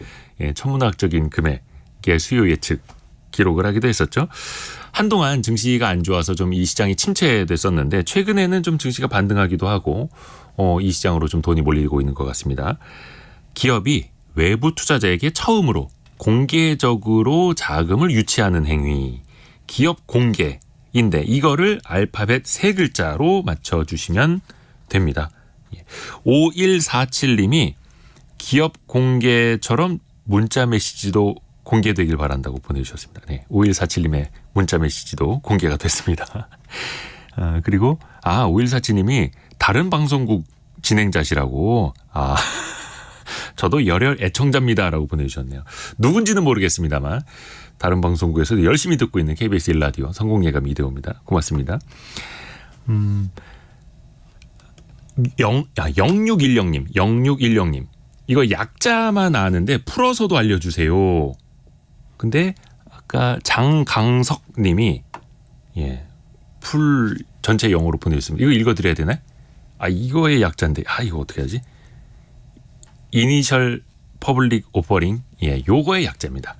천문학적인 금액의 수요 예측 기록을 하기도 했었죠. 한동안 증시가 안 좋아서 좀 이 시장이 침체됐었는데 최근에는 좀 증시가 반등하기도 하고 이 시장으로 좀 돈이 몰리고 있는 것 같습니다. 기업이 외부 투자자에게 처음으로 공개적으로 자금을 유치하는 행위, 기업 공개인데 이거를 알파벳 3글자로 맞춰주시면 됩니다. 5147님이 기업 공개처럼 문자 메시지도 공개되길 바란다고 보내주셨습니다. 네, 5147님의 문자 메시지도 공개가 됐습니다. 그리고 5147님이 다른 방송국 진행자시라고 저도 열혈 애청자입니다라고 보내주셨네요. 누군지는 모르겠습니다만 다른 방송국에서도 열심히 듣고 있는 KBS 일라디오 성공예감 이대호입니다. 고맙습니다. 0610님 이거 약자만 아는데 풀어서도 알려주세요. 근데 아까 장강석 님이 풀 전체 영어로 보내주셨습니다. 이거 읽어드려야 되나요? 이거의 약자인데 이거 어떻게 하지? 이니셜 퍼블릭 오퍼링 요거의 약자입니다.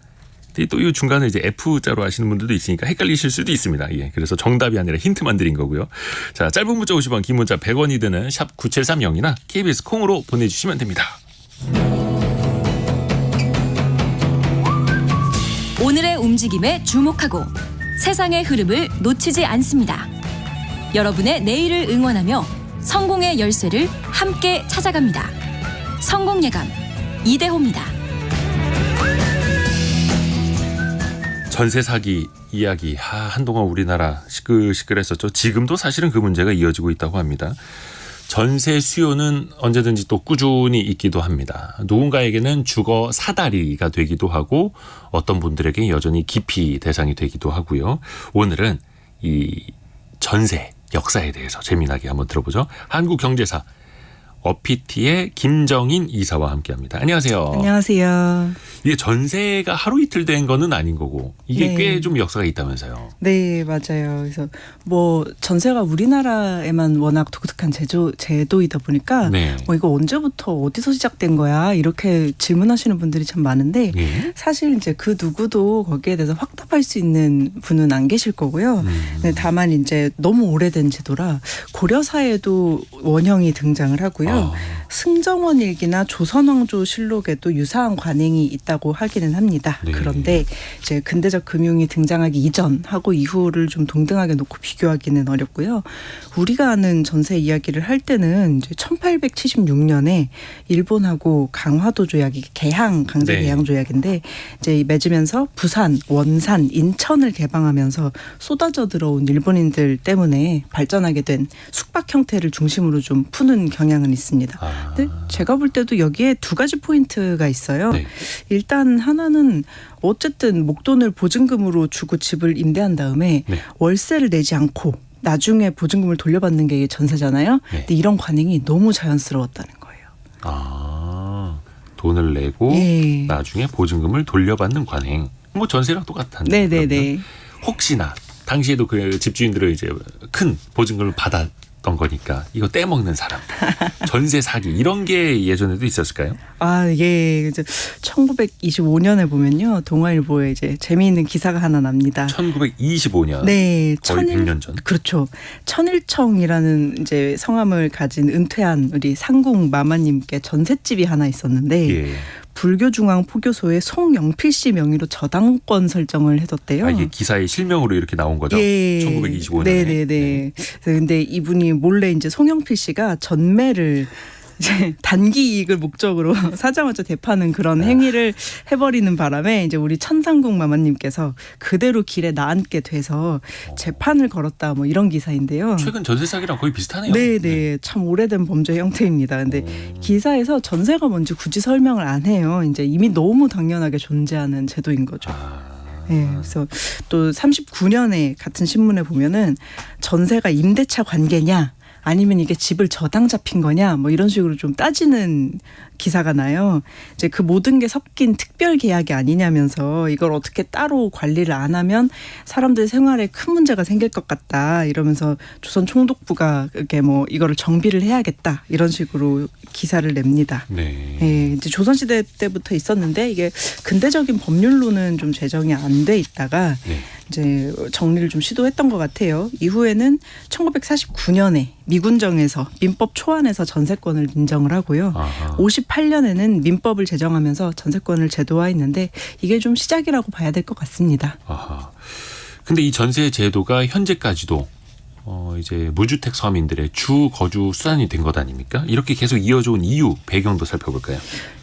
또 이 중간에 이제 F자로 하시는 분들도 있으니까 헷갈리실 수도 있습니다. 그래서 정답이 아니라 힌트만 드린 거고요. 자, 짧은 문자 50원, 긴 문자 100원이 드는 샵 9730이나 KBS 콩으로 보내주시면 됩니다. 오늘의 움직임에 주목하고 세상의 흐름을 놓치지 않습니다. 여러분의 내일을 응원하며 성공의 열쇠를 함께 찾아갑니다. 성공예감 이대호입니다. 전세 사기 이야기 한동안 우리나라 시끌시끌했었죠. 지금도 사실은 그 문제가 이어지고 있다고 합니다. 전세 수요는 언제든지 또 꾸준히 있기도 합니다. 누군가에게는 주거 사다리가 되기도 하고 어떤 분들에게 여전히 기피 대상이 되기도 하고요. 오늘은 이 전세 역사에 대해서 재미나게 한번 들어보죠. 한국경제사 어피티의 김정인 이사와 함께합니다. 안녕하세요. 안녕하세요. 이게 전세가 하루 이틀 된 거는 아닌 거고 이게 네. 꽤 좀 역사가 있다면서요. 네, 맞아요. 그래서 뭐 전세가 우리나라에만 워낙 독특한 제도이다 보니까 네. 뭐 이거 언제부터 어디서 시작된 거야? 이렇게 질문하시는 분들이 참 많은데 예. 사실 이제 그 누구도 거기에 대해서 확답할 수 있는 분은 안 계실 거고요. 네, 다만 이제 너무 오래된 제도라 고려사에도 원형이 등장을 하고요. 승정원 일기나 조선왕조 실록에도 유사한 관행이 있다고 하기는 합니다. 네. 그런데 이제 근대적 금융이 등장하기 이전하고 이후를 좀 동등하게 놓고 비교하기는 어렵고요. 우리가 아는 전세 이야기를 할 때는 이제 1876년에 일본하고 강화도 조약이 개항 강제 네. 개항 조약인데 이제 맺으면서 부산, 원산, 인천을 개방하면서 쏟아져 들어온 일본인들 때문에 발전하게 된 숙박 형태를 중심으로 좀 푸는 경향은 있습니다. 근데 제가 볼 때도 여기에 두 가지 포인트가 있어요. 네. 일단 하나는 어쨌든 목돈을 보증금으로 주고 집을 임대한 다음에 네. 월세를 내지 않고 나중에 보증금을 돌려받는 게 전세잖아요. 네. 근데 이런 관행이 너무 자연스러웠다는 거예요. 돈을 내고 예. 나중에 보증금을 돌려받는 관행. 뭐 전세랑 똑같았네. 네네네. 혹시나 당시에도 그 집주인들을 이제 큰 보증금을 받았던 거니까 이거 떼먹는 사람, 전세 사기 이런 게 예전에도 있었을까요? 아, 예. 이제 1925년에 보면요. 동아일보에 이제 재미있는 기사가 하나 납니다. 1925년. 네, 거의 100년 전. 그렇죠. 천일청이라는 이제 성함을 가진 은퇴한 우리 상궁 마마님께 전셋집이 하나 있었는데 예. 불교중앙포교소에 송영필 씨 명의로 저당권 설정을 해뒀대요. 이게 기사의 실명으로 이렇게 나온 거죠. 예. 1925년에. 네네네. 그런데 이분이 몰래 이제 송영필 씨가 전매를 이제 단기 이익을 목적으로 사자마자 대파는 그런 행위를 해버리는 바람에 이제 우리 천상궁 마마님께서 그대로 길에 나앉게 돼서 재판을 걸었다 뭐 이런 기사인데요. 최근 전세 사기랑 거의 비슷하네요. 네네. 참 오래된 범죄 형태입니다. 근데 기사에서 전세가 뭔지 굳이 설명을 안 해요. 이제 이미 너무 당연하게 존재하는 제도인 거죠. 네, 그래서 또 39년에 같은 신문에 보면은 전세가 임대차 관계냐 아니면 이게 집을 저당 잡힌 거냐 뭐 이런 식으로 좀 따지는 기사가 나요. 이제 그 모든 게 섞인 특별 계약이 아니냐면서 이걸 어떻게 따로 관리를 안 하면 사람들 생활에 큰 문제가 생길 것 같다 이러면서 조선 총독부가 이렇게 뭐 이거를 정비를 해야겠다 이런 식으로 기사를 냅니다. 네. 예, 이제 조선시대 때부터 있었는데 이게 근대적인 법률로는 좀 제정이 안 돼 있다가 네. 이제 정리를 좀 시도했던 것 같아요. 이후에는 1949년에 미군정에서 민법 초안에서 전세권을 인정을 하고요. 58년에는 민법을 제정하면서 전세권을 제도화했는데 이게 좀 시작이라고 봐야 될 것 같습니다. 아하. 근데 이 전세 제도가 현재까지도 이제 무주택 서민들의 주 거주 수단이 된 것 아닙니까? 이렇게 계속 이어져 온 이유, 배경도 살펴볼까요?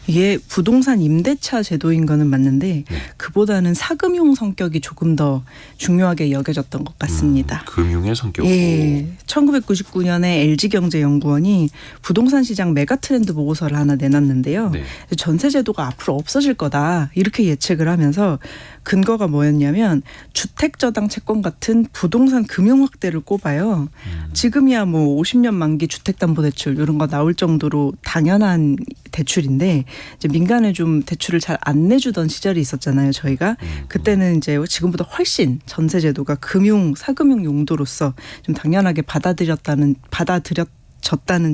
이게 부동산 임대차 제도인 거는 맞는데 그보다는 사금융 성격이 조금 더 중요하게 여겨졌던 것 같습니다. 금융의 성격으로. 예, 1999년에 LG경제연구원이 부동산 시장 메가트렌드 보고서를 하나 내놨는데요. 네. 전세 제도가 앞으로 없어질 거다 이렇게 예측을 하면서 근거가 뭐였냐면 주택저당 채권 같은 부동산 금융 확대를 꼽아요. 지금이야 뭐 50년 만기 주택담보대출 이런 거 나올 정도로 당연한 대출인데 이제 민간에 좀 대출을 잘 안 내주던 시절이 있었잖아요. 저희가 그때는 이제 지금보다 훨씬 전세 제도가 금융 사금융 용도로서 좀 당연하게 받아들였다는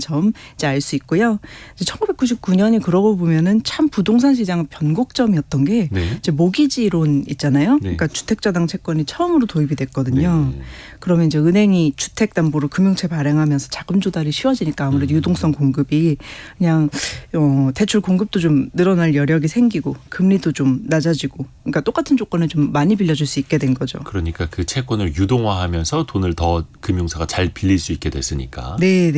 점 이제 알 수 있고요. 이제 1999년이 그러고 보면은 참 부동산 시장 변곡점이었던 게 네. 이제 모기지론 있잖아요. 네. 그러니까 주택저당 채권이 처음으로 도입이 됐거든요. 네. 그러면 이제 은행이 주택담보로 금융채 발행하면서 자금 조달이 쉬워지니까 아무래도 유동성 공급이 그냥 대출 공급도 좀 늘어날 여력이 생기고 금리도 좀 낮아지고 그러니까 똑같은 조건을 좀 많이 빌려줄 수 있게 된 거죠. 그러니까 그 채권을 유동화하면서 돈을 더 금융사가 잘 빌릴 수 있게 됐으니까. 네.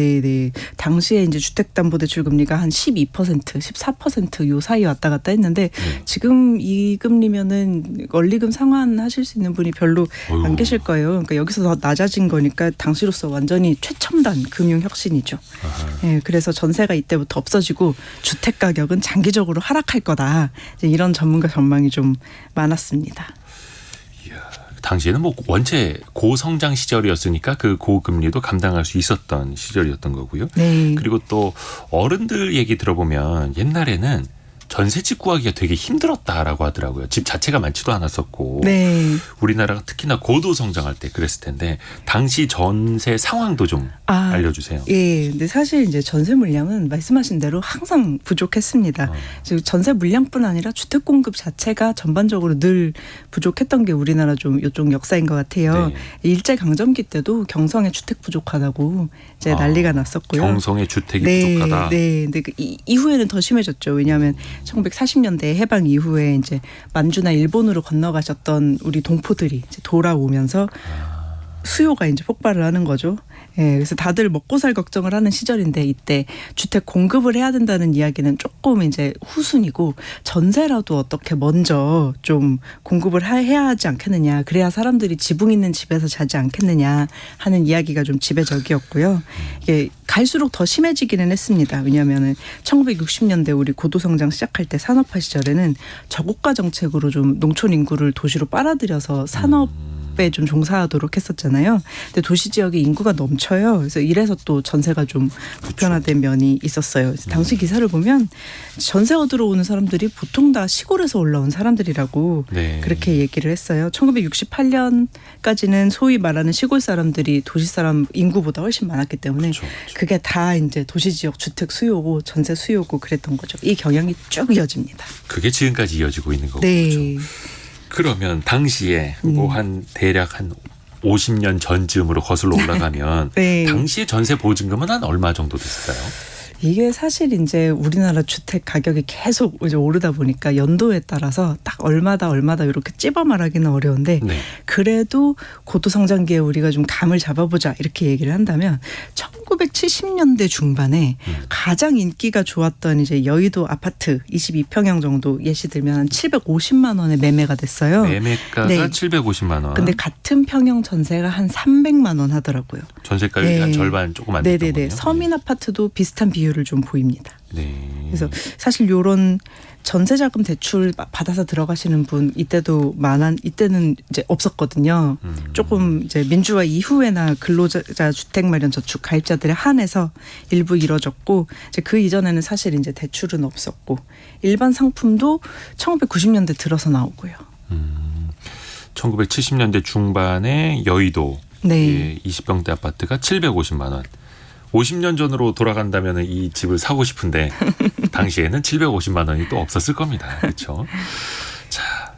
당시에 이제 주택담보대출 금리가 한 12%, 14%요 사이 왔다 갔다 했는데 지금 이 금리면은 원리금 상환하실 수 있는 분이 별로 안 계실 거예요. 그러니까 여기서 더 낮아진 거니까 당시로서 완전히 최첨단 금융 혁신이죠. 네, 그래서 전세가 이때부터 없어지고 주택 가격은 장기적으로 하락할 거다. 이제 이런 전문가 전망이 좀 많았습니다. 당시에는 뭐 원체 고성장 시절이었으니까 그 고금리도 감당할 수 있었던 시절이었던 거고요. 네. 그리고 또 어른들 얘기 들어보면 옛날에는 전세집 구하기가 되게 힘들었다라고 하더라고요. 집 자체가 많지도 않았었고 네. 우리나라가 특히나 고도 성장할 때 그랬을 텐데 당시 전세 상황도 좀 알려주세요. 예. 근데 사실 이제 전세 물량은 말씀하신 대로 항상 부족했습니다. 지금 전세 물량뿐 아니라 주택 공급 자체가 전반적으로 늘 부족했던 게 우리나라 좀 이쪽 역사인 것 같아요. 네. 일제 강점기 때도 경성에 주택 부족하다고 이제 난리가 났었고요. 경성의 주택이 네, 부족하다. 네. 근데 그 이후에는 더 심해졌죠. 왜냐하면 1940년대 해방 이후에 이제 만주나 일본으로 건너가셨던 우리 동포들이 이제 돌아오면서 수요가 이제 폭발을 하는 거죠. 예, 그래서 다들 먹고 살 걱정을 하는 시절인데 이때 주택 공급을 해야 된다는 이야기는 조금 이제 후순이고 전세라도 어떻게 먼저 좀 공급을 해야 하지 않겠느냐. 그래야 사람들이 지붕 있는 집에서 자지 않겠느냐 하는 이야기가 좀 지배적이었고요. 이게 갈수록 더 심해지기는 했습니다. 왜냐하면은 1960년대 우리 고도성장 시작할 때 산업화 시절에는 저고가 정책으로 좀 농촌 인구를 도시로 빨아들여서 산업에 좀 종사하도록 했었잖아요. 근데 도시 지역에 인구가 넘쳐요. 그래서 이래서 또 전세가 좀 불편화된 면이 있었어요. 그래서 당시 기사를 보면 전세 얻으러 오는 사람들이 보통 다 시골에서 올라온 사람들이라고 네. 그렇게 얘기를 했어요. 1968년까지는 소위 말하는 시골 사람들이 도시 사람 인구보다 훨씬 많았기 때문에 그렇죠. 그게 다 이제 도시 지역 주택 수요고 전세 수요고 그랬던 거죠. 이 경향이 쭉 이어집니다. 그게 지금까지 이어지고 있는 거죠. 네. 그러면 당시에 뭐 한 대략 한 50년 전쯤으로 거슬러 올라가면 네. 당시에 전세 보증금은 한 얼마 정도 됐을까요? 이게 사실 이제 우리나라 주택 가격이 계속 이제 오르다 보니까 연도에 따라서 딱 얼마다 이렇게 찝어 말하기는 어려운데 네. 그래도 고도 성장기에 우리가 좀 감을 잡아보자 이렇게 얘기를 한다면 1970년대 중반에 가장 인기가 좋았던 이제 여의도 아파트 22평형 정도 예시 들면 한 750만 원에 매매가 됐어요. 매매가가 네. 750만 원. 근데 같은 평형 전세가 한 300만 원 하더라고요. 전세가율이 네. 한 절반 조금 안 됐던 네네네. 거네요. 서민 아파트도 비슷한 비율을 좀 보입니다. 네. 그래서 사실 요런 전세자금 대출 받아서 들어가시는 분 이때도 이때는 이제 없었거든요. 조금 이제 민주화 이후에나 근로자 주택 마련 저축 가입자들에 한해서 일부 이뤄졌고 이제 그 이전에는 사실 이제 대출은 없었고 일반 상품도 1990년대 들어서 나오고요. 1970년대 중반에 여의도 네. 20평대 아파트가 750만 원. 50년 전으로 돌아간다면 이 집을 사고 싶은데 당시에는 750만 원이 또 없었을 겁니다. 그렇죠? 자,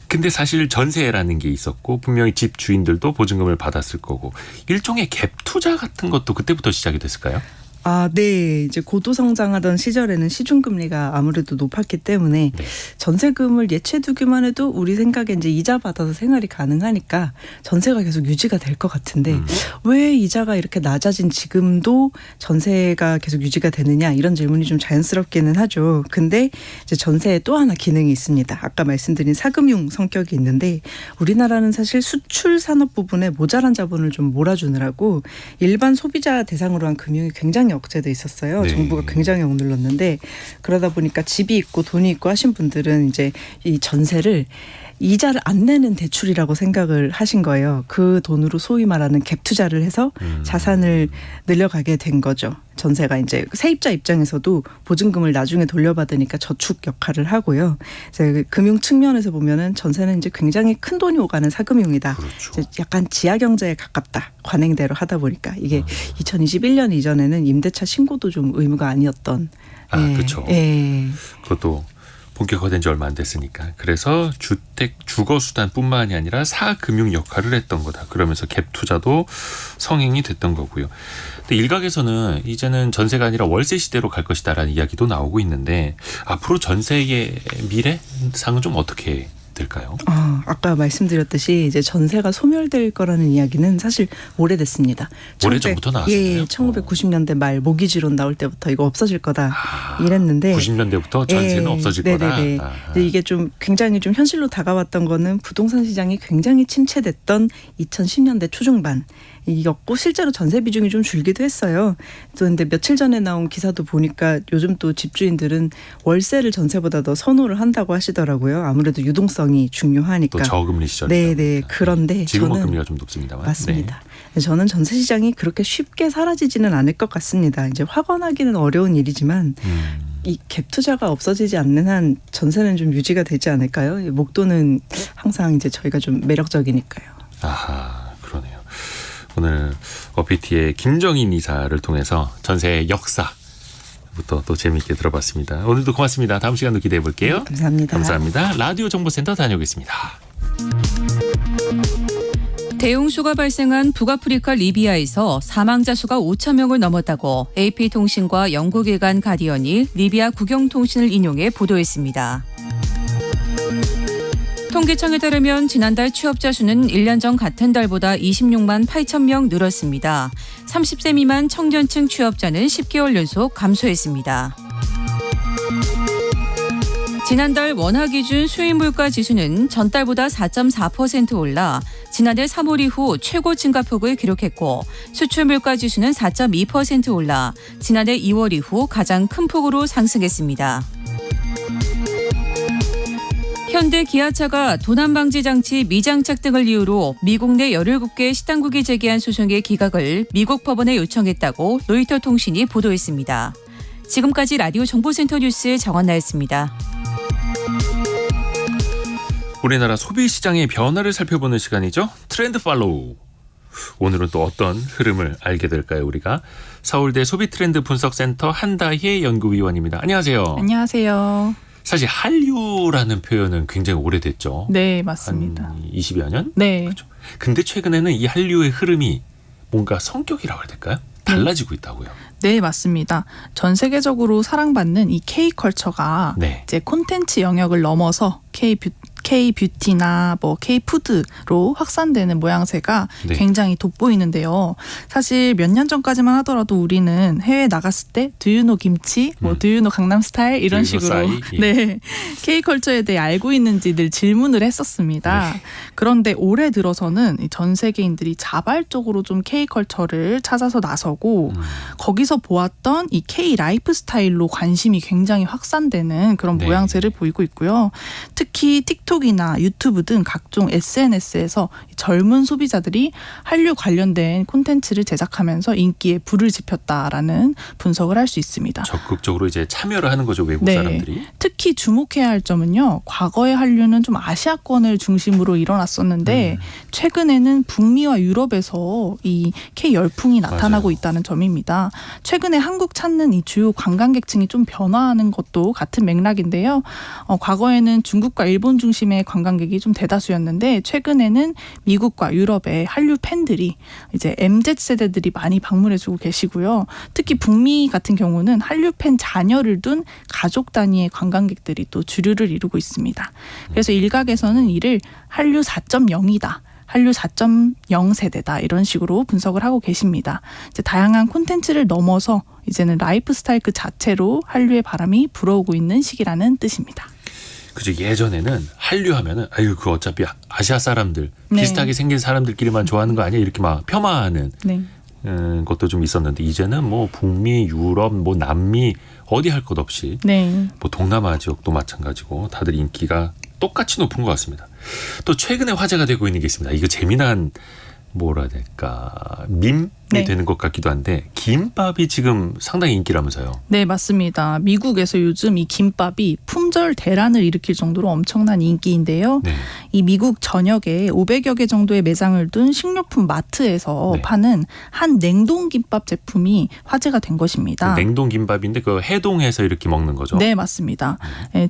근데 사실 전세라는 게 있었고 분명히 집 주인들도 보증금을 받았을 거고 일종의 갭 투자 같은 것도 그때부터 시작이 됐을까요? 네. 이제 고도 성장하던 시절에는 시중금리가 아무래도 높았기 때문에 네. 전세금을 예치해두기만 해도 우리 생각에 이제 이자 받아서 생활이 가능하니까 전세가 계속 유지가 될 것 같은데 왜 이자가 이렇게 낮아진 지금도 전세가 계속 유지가 되느냐 이런 질문이 좀 자연스럽기는 하죠. 근데 이제 전세에 또 하나 기능이 있습니다. 아까 말씀드린 사금융 성격이 있는데 우리나라는 사실 수출 산업 부분에 모자란 자본을 좀 몰아주느라고 일반 소비자 대상으로 한 금융이 굉장히 억제돼 있었어요. 네. 정부가 굉장히 억눌렀는데 그러다 보니까 집이 있고 돈이 있고 하신 분들은 이제 이 전세를 이자를 안 내는 대출이라고 생각을 하신 거예요. 그 돈으로 소위 말하는 갭 투자를 해서 자산을 늘려가게 된 거죠. 전세가 이제 세입자 입장에서도 보증금을 나중에 돌려받으니까 저축 역할을 하고요. 이제 금융 측면에서 보면은 전세는 이제 굉장히 큰 돈이 오가는 사금융이다. 그렇죠. 이제 약간 지하 경제에 가깝다. 관행대로 하다 보니까 이게 2021년 이전에는 임대차 신고도 좀 의무가 아니었던. 그렇죠. 예. 그것도 본격화된 지 얼마 안 됐으니까. 그래서 주택 주거수단뿐만이 아니라 사금융 역할을 했던 거다. 그러면서 갭 투자도 성행이 됐던 거고요. 근데 일각에서는 이제는 전세가 아니라 월세 시대로 갈 것이다라는 이야기도 나오고 있는데 앞으로 전세의 미래상은 좀 어떻게 될까요? 아까 말씀드렸듯이 이제 전세가 소멸될 거라는 이야기는 사실 오래됐습니다. 오래전부터 나왔었나요? 예, 1990년대 말 모기지론 나올 때부터 이거 없어질 거다 이랬는데 90년대부터 전세는 없어질 거다. 네네네. 이게 좀 굉장히 좀 현실로 다가왔던 거는 부동산 시장이 굉장히 침체됐던 2010년대 초중반 이겼고 실제로 전세 비중이 좀 줄기도 했어요. 또 근데 며칠 전에 나온 기사도 보니까 요즘 또 집주인들은 월세를 전세보다 더 선호를 한다고 하시더라고요. 아무래도 유동성이 중요하니까. 또 저금리 시절. 네네. 그런데 지금은 저는 금리가 좀 높습니다만. 맞습니다. 저는 전세 시장이 그렇게 쉽게 사라지지는 않을 것 같습니다. 이제 확언하기는 어려운 일이지만 이 갭 투자가 없어지지 않는 한 전세는 좀 유지가 되지 않을까요? 목돈은 항상 이제 저희가 좀 매력적이니까요. 아하, 그러네요. 오늘 어피티의 김정인 이사를 통해서 전세의 역사부터 또 재미있게 들어봤습니다. 오늘도 고맙습니다. 다음 시간도 기대해 볼게요. 감사합니다. 감사합니다. 라디오 정보센터 다녀오겠습니다. 대홍수가 발생한 북아프리카 리비아에서 사망자 수가 5천 명을 넘었다고 AP통신과 영국일간 가디언이 리비아 국영통신을 인용해 보도했습니다. 통계청에 따르면 지난달 취업자 수는 1년 전 같은 달보다 26만 8천 명 늘었습니다. 30세 미만 청년층 취업자는 10개월 연속 감소했습니다. 지난달 원화 기준 수입 물가 지수는 전달보다 4.4% 올라 지난해 3월 이후 최고 증가폭을 기록했고 수출 물가 지수는 4.2% 올라 지난해 2월 이후 가장 큰 폭으로 상승했습니다. 현대 기아차가 도난방지 장치 미장착 등을 이유로 미국 내 17개 시당국이 제기한 소송의 기각을 미국 법원에 요청했다고 로이터 통신이 보도했습니다. 지금까지 라디오 정보센터 뉴스 정원나였습니다. 우리나라 소비시장의 변화를 살펴보는 시간이죠. 트렌드 팔로우. 오늘은 또 어떤 흐름을 알게 될까요? 우리가 서울대 소비트렌드 분석센터 한다혜 연구위원입니다. 안녕하세요. 안녕하세요. 사실 한류라는 표현은 굉장히 오래됐죠. 네, 맞습니다. 한 20여 년? 네. 그렇죠. 근데 최근에는 이 한류의 흐름이 뭔가 성격이라고 해야 될까요? 달라지고 있다고요. 네, 맞습니다. 전 세계적으로 사랑받는 이 K컬처가 네. 이제 콘텐츠 영역을 넘어서 K-뷰티나 뭐 K-푸드로 확산되는 모양새가 네. 굉장히 돋보이는데요. 사실 몇 년 전까지만 하더라도 우리는 해외 나갔을 때 Do you know 김치, 뭐 Do you know 강남스타일 이런 Do you 식으로 know 싸이? 예. 네, K컬처에 대해 알고 있는지 늘 질문을 했었습니다. 네. 그런데 올해 들어서는 전 세계인들이 자발적으로 좀 K컬처를 찾아서 나서고 거기서 보았던 이 K 라이프 스타일로 관심이 굉장히 확산되는 그런 네. 모양새를 보이고 있고요. 특히 틱톡이나 유튜브 등 각종 SNS에서 젊은 소비자들이 한류 관련된 콘텐츠를 제작하면서 인기에 불을 지폈다라는 분석을 할 수 있습니다. 적극적으로 이제 참여를 하는 거죠, 외국 네. 사람들이. 특히 주목해야 할 점은요. 과거의 한류는 좀 아시아권을 중심으로 일어났었는데 최근에는 북미와 유럽에서 이 K 열풍이 나타나고 맞아요. 있다는 점입니다. 최근에 한국 찾는 이 주요 관광객층이 좀 변화하는 것도 같은 맥락인데요. 과거에는 중국과 일본 중심의 관광객이 좀 대다수였는데 최근에는 미국과 유럽의 한류 팬들이 이제 MZ 세대들이 많이 방문해주고 계시고요. 특히 북미 같은 경우는 한류 팬 자녀를 둔 가족 단위의 관광객들이 또 주류를 이루고 있습니다. 그래서 일각에서는 이를 한류 4.0이다. 한류 4.0 세대다 이런 식으로 분석을 하고 계십니다. 이제 다양한 콘텐츠를 넘어서 이제는 라이프 스타일 그 자체로 한류의 바람이 불어오고 있는 시기라는 뜻입니다. 그죠. 예전에는 한류 하면은 아유 그 어차피 아시아 사람들 네. 비슷하게 생긴 사람들끼리만 좋아하는 거 아니야 이렇게 막 폄하하는 네. 것도 좀 있었는데 이제는 뭐 북미, 유럽, 뭐 남미 어디 할 것 없이 네. 뭐 동남아 지역도 마찬가지고 다들 인기가 똑같이 높은 것 같습니다. 또 최근에 화제가 되고 있는 게 있습니다. 이거 재미난 뭐라 해야 될까 밈이 네. 되는 것 같기도 한데 김밥이 지금 상당히 인기라면서요. 네, 맞습니다. 미국에서 요즘 이 김밥이 품절 대란을 일으킬 정도로 엄청난 인기인데요. 네. 이 미국 전역에 500여 개 정도의 매장을 둔 식료품 마트에서 네. 파는 한 냉동 김밥 제품이 화제가 된 것입니다. 냉동 김밥인데 그 해동해서 이렇게 먹는 거죠. 네, 맞습니다.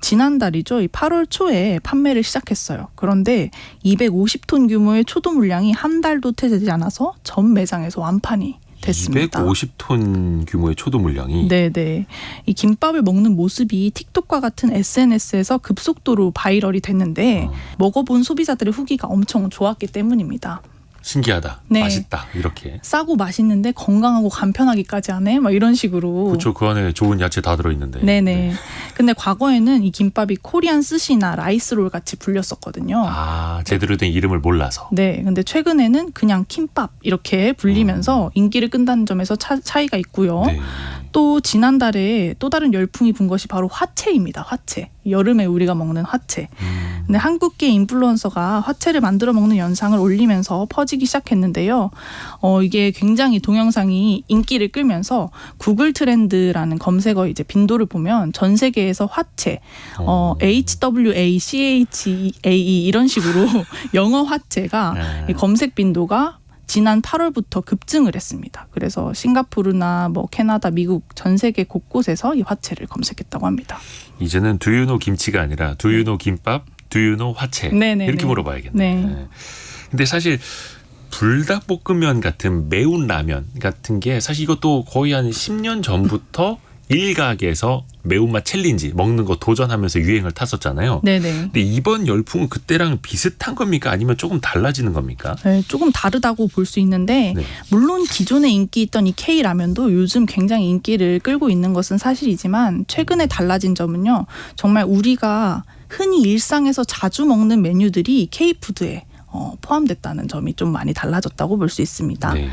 지난달이죠. 이 8월 초에 판매를 시작했어요. 그런데 250톤 규모의 초도 물량이 한 달도 되지 않아서 전 매장에서 완판이 됐습니다. 250톤 규모의 초도 물량이. 네네. 이 김밥을 먹는 모습이 틱톡과 같은 SNS에서 급속도로 바이럴이 됐는데 먹어본 소비자들의 후기가 엄청 좋았기 때문입니다. 신기하다. 네. 맛있다. 이렇게. 싸고 맛있는데 건강하고 간편하기까지 하네? 막 이런 식으로. 그렇죠. 그 안에 좋은 야채 다 들어있는데. 네네. 근데 과거에는 이 김밥이 코리안 스시나 라이스롤 같이 불렸었거든요. 아, 제대로 된 이름을 몰라서. 네, 근데 최근에는 그냥 킴밥 이렇게 불리면서 인기를 끈다는 점에서 차이가 있고요. 네. 또 지난달에 또 다른 열풍이 분 것이 바로 화채입니다. 화채. 여름에 우리가 먹는 화채. 근데 한국계 인플루언서가 화채를 만들어 먹는 영상을 올리면서 퍼지기 시작했는데요. 이게 굉장히 동영상이 인기를 끌면서 구글 트렌드라는 검색어 이제 빈도를 보면 전 세계에서 화채, HWACHAE 이런 식으로 영어 화채가 이 검색 빈도가 지난 8월부터 급증을 했습니다. 그래서 싱가포르나 뭐 캐나다, 미국 전 세계 곳곳에서 이 화채를 검색했다고 합니다. 이제는 두유노 김치가 아니라 두유노 김밥, 두유노 화채 네네네. 이렇게 물어봐야겠네요. 네. 네. 근데 사실 불닭볶음면 같은 매운 라면 같은 게 사실 이것도 거의 한 10년 전부터 일각에서 매운맛 챌린지 먹는 거 도전하면서 유행을 탔었잖아요. 네네. 근데 이번 열풍은 그때랑 비슷한 겁니까? 아니면 조금 달라지는 겁니까? 네, 조금 다르다고 볼 수 있는데 네. 물론 기존에 인기 있던 이 K라면도 요즘 굉장히 인기를 끌고 있는 것은 사실이지만 최근에 달라진 점은요. 정말 우리가 흔히 일상에서 자주 먹는 메뉴들이 K푸드에 포함됐다는 점이 좀 많이 달라졌다고 볼 수 있습니다. 네.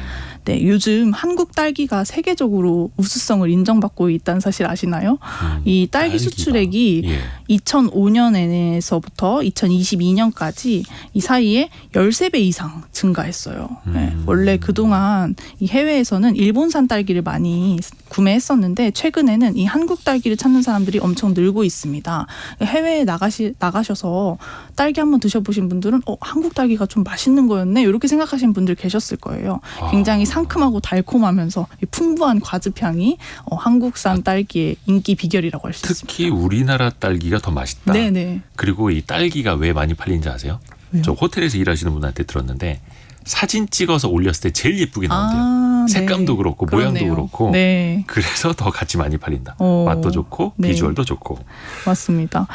네, 요즘 한국 딸기가 세계적으로 우수성을 인정받고 있다는 사실 아시나요? 이 딸기 딸기가. 수출액이 예. 2005년에서부터 2022년까지 이 사이에 13배 이상 증가했어요. 네, 원래 그동안 이 해외에서는 일본산 딸기를 많이 구매했었는데 최근에는 이 한국 딸기를 찾는 사람들이 엄청 늘고 있습니다. 해외에 나가셔서 딸기 한번 드셔보신 분들은 한국 딸기가 좀 맛있는 거였네 이렇게 생각하시는 분들 계셨을 거예요. 굉장히 상큼하고 달콤하면서 이 풍부한 과즙향이 한국산 딸기의 인기 비결이라고 할 수 있습니다. 특히 우리나라 딸기가 더 맛있다. 네네. 그리고 이 딸기가 왜 많이 팔리는지 아세요? 왜요? 저 호텔에서 일하시는 분한테 들었는데 사진 찍어서 올렸을 때 제일 예쁘게 나온대요. 네. 색감도 그렇고 모양도 그러네요. 그렇고 네. 그래서 더 같이 많이 팔린다. 어, 맛도 좋고 네. 비주얼도 좋고. 맞습니다.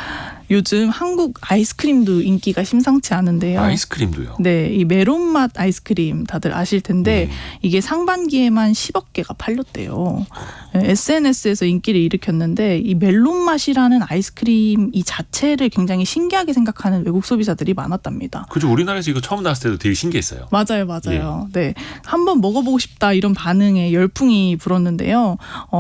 요즘 한국 아이스크림도 인기가 심상치 않은데요. 아이스크림도요. 네, 이 메론 맛 아이스크림 다들 아실 텐데 이게 상반기에만 10억 개가 팔렸대요. SNS에서 인기를 일으켰는데 이 멜론 맛이라는 아이스크림 이 자체를 굉장히 신기하게 생각하는 외국 소비자들이 많았답니다. 그죠. 우리나라에서 이거 처음 나왔을 때도 되게 신기했어요. 맞아요. 네, 한번 먹어보고 싶다 이런 반응에 열풍이 불었는데요.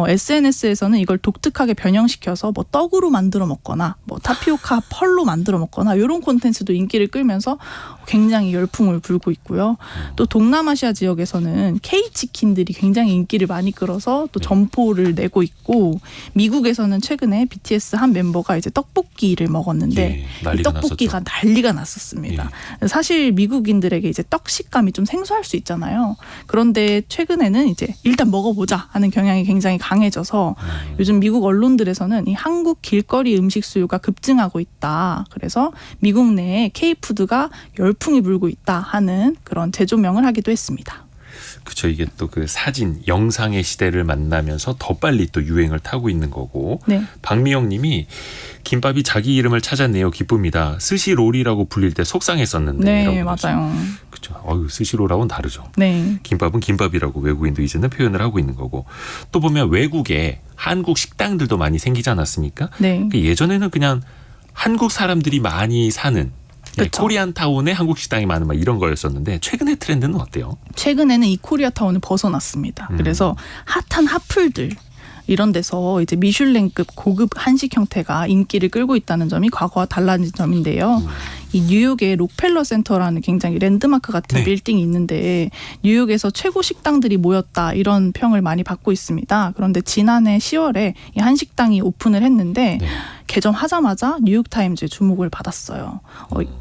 SNS에서는 이걸 독특하게 변형시켜서 뭐 떡으로 만들어 먹거나 뭐 타피오카 펄로 만들어 먹거나 이런 콘텐츠도 인기를 끌면서 굉장히 열풍을 불고 있고요. 또 동남아시아 지역에서는 K치킨들이 굉장히 인기를 많이 끌어서 또 점포를 내고 있고 미국에서는 최근에 BTS 한 멤버가 이제 떡볶이를 먹었는데 예, 이 난리가 떡볶이가 났었죠. 난리가 났었습니다. 사실 미국인들에게 이제 떡 식감이 좀 생소할 수 있잖아요. 그런데 최근에는 이제 일단 먹어보자 하는 경향이 굉장히 강해져서 요즘 미국 언론들에서는 이 한국 길거리 음식 수요가 급증하고 있다. 그래서 미국 내에 K푸드가 열풍이 불고 있다 하는 그런 재조명을 하기도 했습니다. 그렇죠. 이게 또 그 사진, 영상의 시대를 만나면서 더 빨리 또 유행을 타고 있는 거고. 네. 박미영 님이 김밥이 자기 이름을 찾았네요. 기쁩니다. 스시롤이라고 불릴 때 속상했었는데. 네, 맞아요. 그렇죠. 스시롤하고는 다르죠. 네. 김밥은 김밥이라고 외국인도 이제는 표현을 하고 있는 거고. 또 보면 외국에 한국 식당들도 많이 생기지 않았습니까? 네. 예전에는 그냥 한국 사람들이 많이 사는 그쵸. 코리안타운에 한국 식당이 많은 막 이런 거였었는데 최근의 트렌드는 어때요? 최근에는 이 코리아타운을 벗어났습니다. 그래서 핫한 핫플들 이런 데서 이제 미슐랭급 고급 한식 형태가 인기를 끌고 있다는 점이 과거와 달라진 점인데요. 이 뉴욕의 록펠러 센터라는 굉장히 랜드마크 같은 네. 빌딩이 있는데 뉴욕에서 최고 식당들이 모였다 이런 평을 많이 받고 있습니다. 그런데 지난해 10월에 이 한식당이 오픈을 했는데 네. 개점하자마자 뉴욕타임즈의 주목을 받았어요.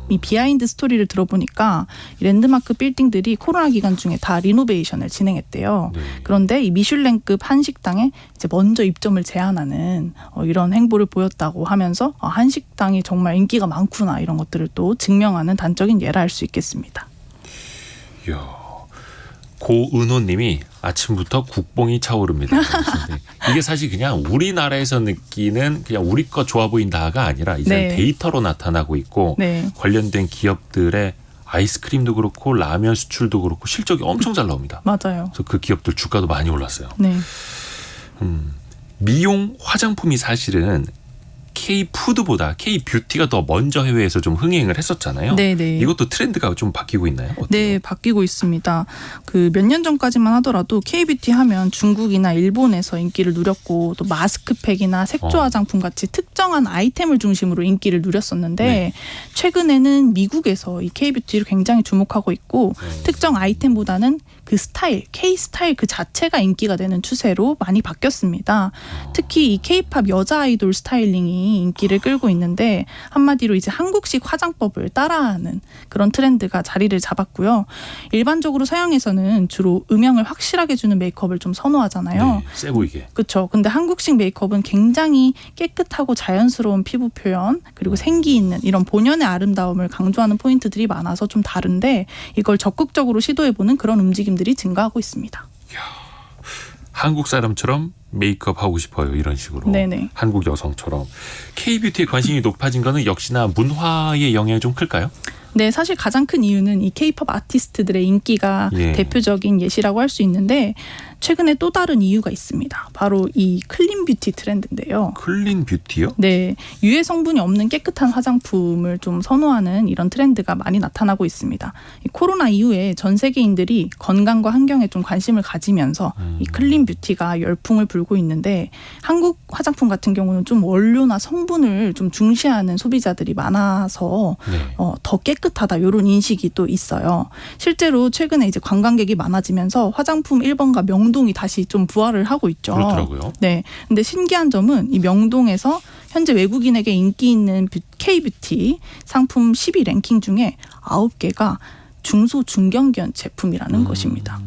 이 비하인드 스토리를 들어보니까 이 랜드마크 빌딩들이 코로나 기간 중에 다 리노베이션을 진행했대요. 네. 그런데 이 미슐랭급 한식당에 이제 먼저 입점을 제한하는 이런 행보를 보였다고 하면서 한식당이 정말 인기가 많구나 이런 것들을 또 증명하는 단적인 예라 할 수 있겠습니다. 이야, 고은호님이 아침부터 국뽕이 차오릅니다. 이게 사실 그냥 우리나라에서 느끼는 그냥 우리 거 좋아 보인다가 아니라 이제 네. 데이터로 나타나고 있고 네. 관련된 기업들의 아이스크림도 그렇고 라면 수출도 그렇고 실적이 엄청 잘 나옵니다. 맞아요. 그래서 그 기업들 주가도 많이 올랐어요. 네. 미용 화장품이 사실은 K푸드보다 K뷰티가 더 먼저 해외에서 좀 흥행을 했었잖아요. 네네. 이것도 트렌드가 좀 바뀌고 있나요? 어때요? 네, 바뀌고 있습니다. 그 몇 년 전까지만 하더라도 K뷰티 하면 중국이나 일본에서 인기를 누렸고 또 마스크팩이나 색조 화장품 같이 특정한 아이템을 중심으로 인기를 누렸었는데 네. 최근에는 미국에서 이 K뷰티를 굉장히 주목하고 있고 특정 아이템보다는 그 스타일, K-스타일 그 자체가 인기가 되는 추세로 많이 바뀌었습니다. 특히 이 K-팝 여자 아이돌 스타일링이 인기를 끌고 있는데 한마디로 이제 한국식 화장법을 따라하는 그런 트렌드가 자리를 잡았고요. 일반적으로 서양에서는 주로 음영을 확실하게 주는 메이크업을 좀 선호하잖아요. 네, 세 보이게. 그렇죠. 근데 한국식 메이크업은 굉장히 깨끗하고 자연스러운 피부 표현 그리고 생기 있는 이런 본연의 아름다움을 강조하는 포인트들이 많아서 좀 다른데 이걸 적극적으로 시도해보는 그런 움직임들이 증가하고 있습니다. 한국 사람처럼 메이크업 하고 싶어요. 이런 식으로. 네네. 한국 여성처럼. K뷰티에 관심이 높아진 거는 역시나 문화의 영향이 좀 클까요? 네, 사실 가장 큰 이유는 이 K-팝 아티스트들의 인기가 예. 대표적인 예시라고 할 수 있는데 최근에 또 다른 이유가 있습니다. 바로 이 클린 뷰티 트렌드인데요. 클린 뷰티요? 네, 유해 성분이 없는 깨끗한 화장품을 좀 선호하는 이런 트렌드가 많이 나타나고 있습니다. 이 코로나 이후에 전 세계인들이 건강과 환경에 좀 관심을 가지면서 이 클린 뷰티가 열풍을 불고 있는데 한국 화장품 같은 경우는 좀 원료나 성분을 좀 중시하는 소비자들이 많아서 네. 더 깨끗하다 이런 인식이 또 있어요. 실제로 최근에 이제 관광객이 많아지면서 화장품 1번가 명동이 다시 좀 부활을 하고 있죠. 그렇더라고요. 네. 근데 신기한 점은 이 명동에서 현재 외국인에게 인기 있는 K뷰티 상품 10위 랭킹 중에 9개가 중소 중견기업 제품이라는 것입니다.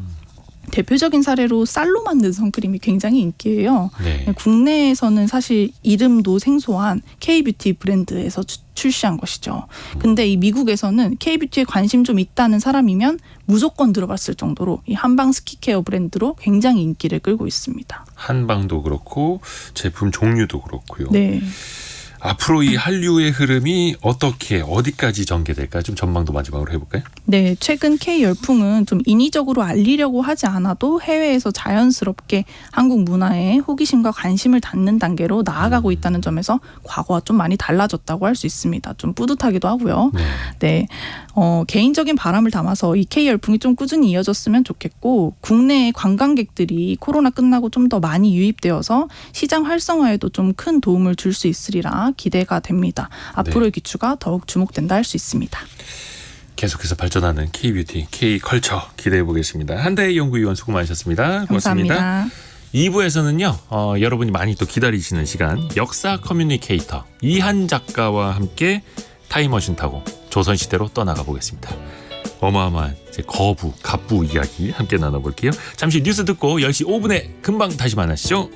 대표적인 사례로 쌀로 만든 선크림이 굉장히 인기예요. 네. 국내에서는 사실 이름도 생소한 K뷰티 브랜드에서 출시한 것이죠. 근데 이 미국에서는 K뷰티에 관심 좀 있다는 사람이면 무조건 들어봤을 정도로 이 한방 스킨케어 브랜드로 굉장히 인기를 끌고 있습니다. 한방도 그렇고 제품 종류도 그렇고요. 네. 앞으로 이 한류의 흐름이 어떻게 어디까지 전개될까 좀 전망도 마지막으로 해볼까요? 네, 최근 K 열풍은 좀 인위적으로 알리려고 하지 않아도 해외에서 자연스럽게 한국 문화에 호기심과 관심을 갖는 단계로 나아가고 있다는 점에서 과거와 좀 많이 달라졌다고 할 수 있습니다. 좀 뿌듯하기도 하고요. 네. 네, 개인적인 바람을 담아서 이 K 열풍이 좀 꾸준히 이어졌으면 좋겠고 국내 관광객들이 코로나 끝나고 좀 더 많이 유입되어서 시장 활성화에도 좀 큰 도움을 줄 수 있으리라 기대가 됩니다. 앞으로의 기추가 더욱 주목된다 할 수 있습니다. 계속해서 발전하는 K뷰티, K컬처 기대해 보겠습니다. 한다혜 연구위원 수고 많으셨습니다. 고맙습니다. 감사합니다. 2부에서는요. 여러분이 많이 또 기다리시는 시간 역사 커뮤니케이터 이한 작가와 함께 타임머신 타고 조선시대로 떠나가 보겠습니다. 어마어마한 이제 거부, 갑부 이야기 함께 나눠볼게요. 잠시 뉴스 듣고 10시 5분에 금방 다시 만나시죠.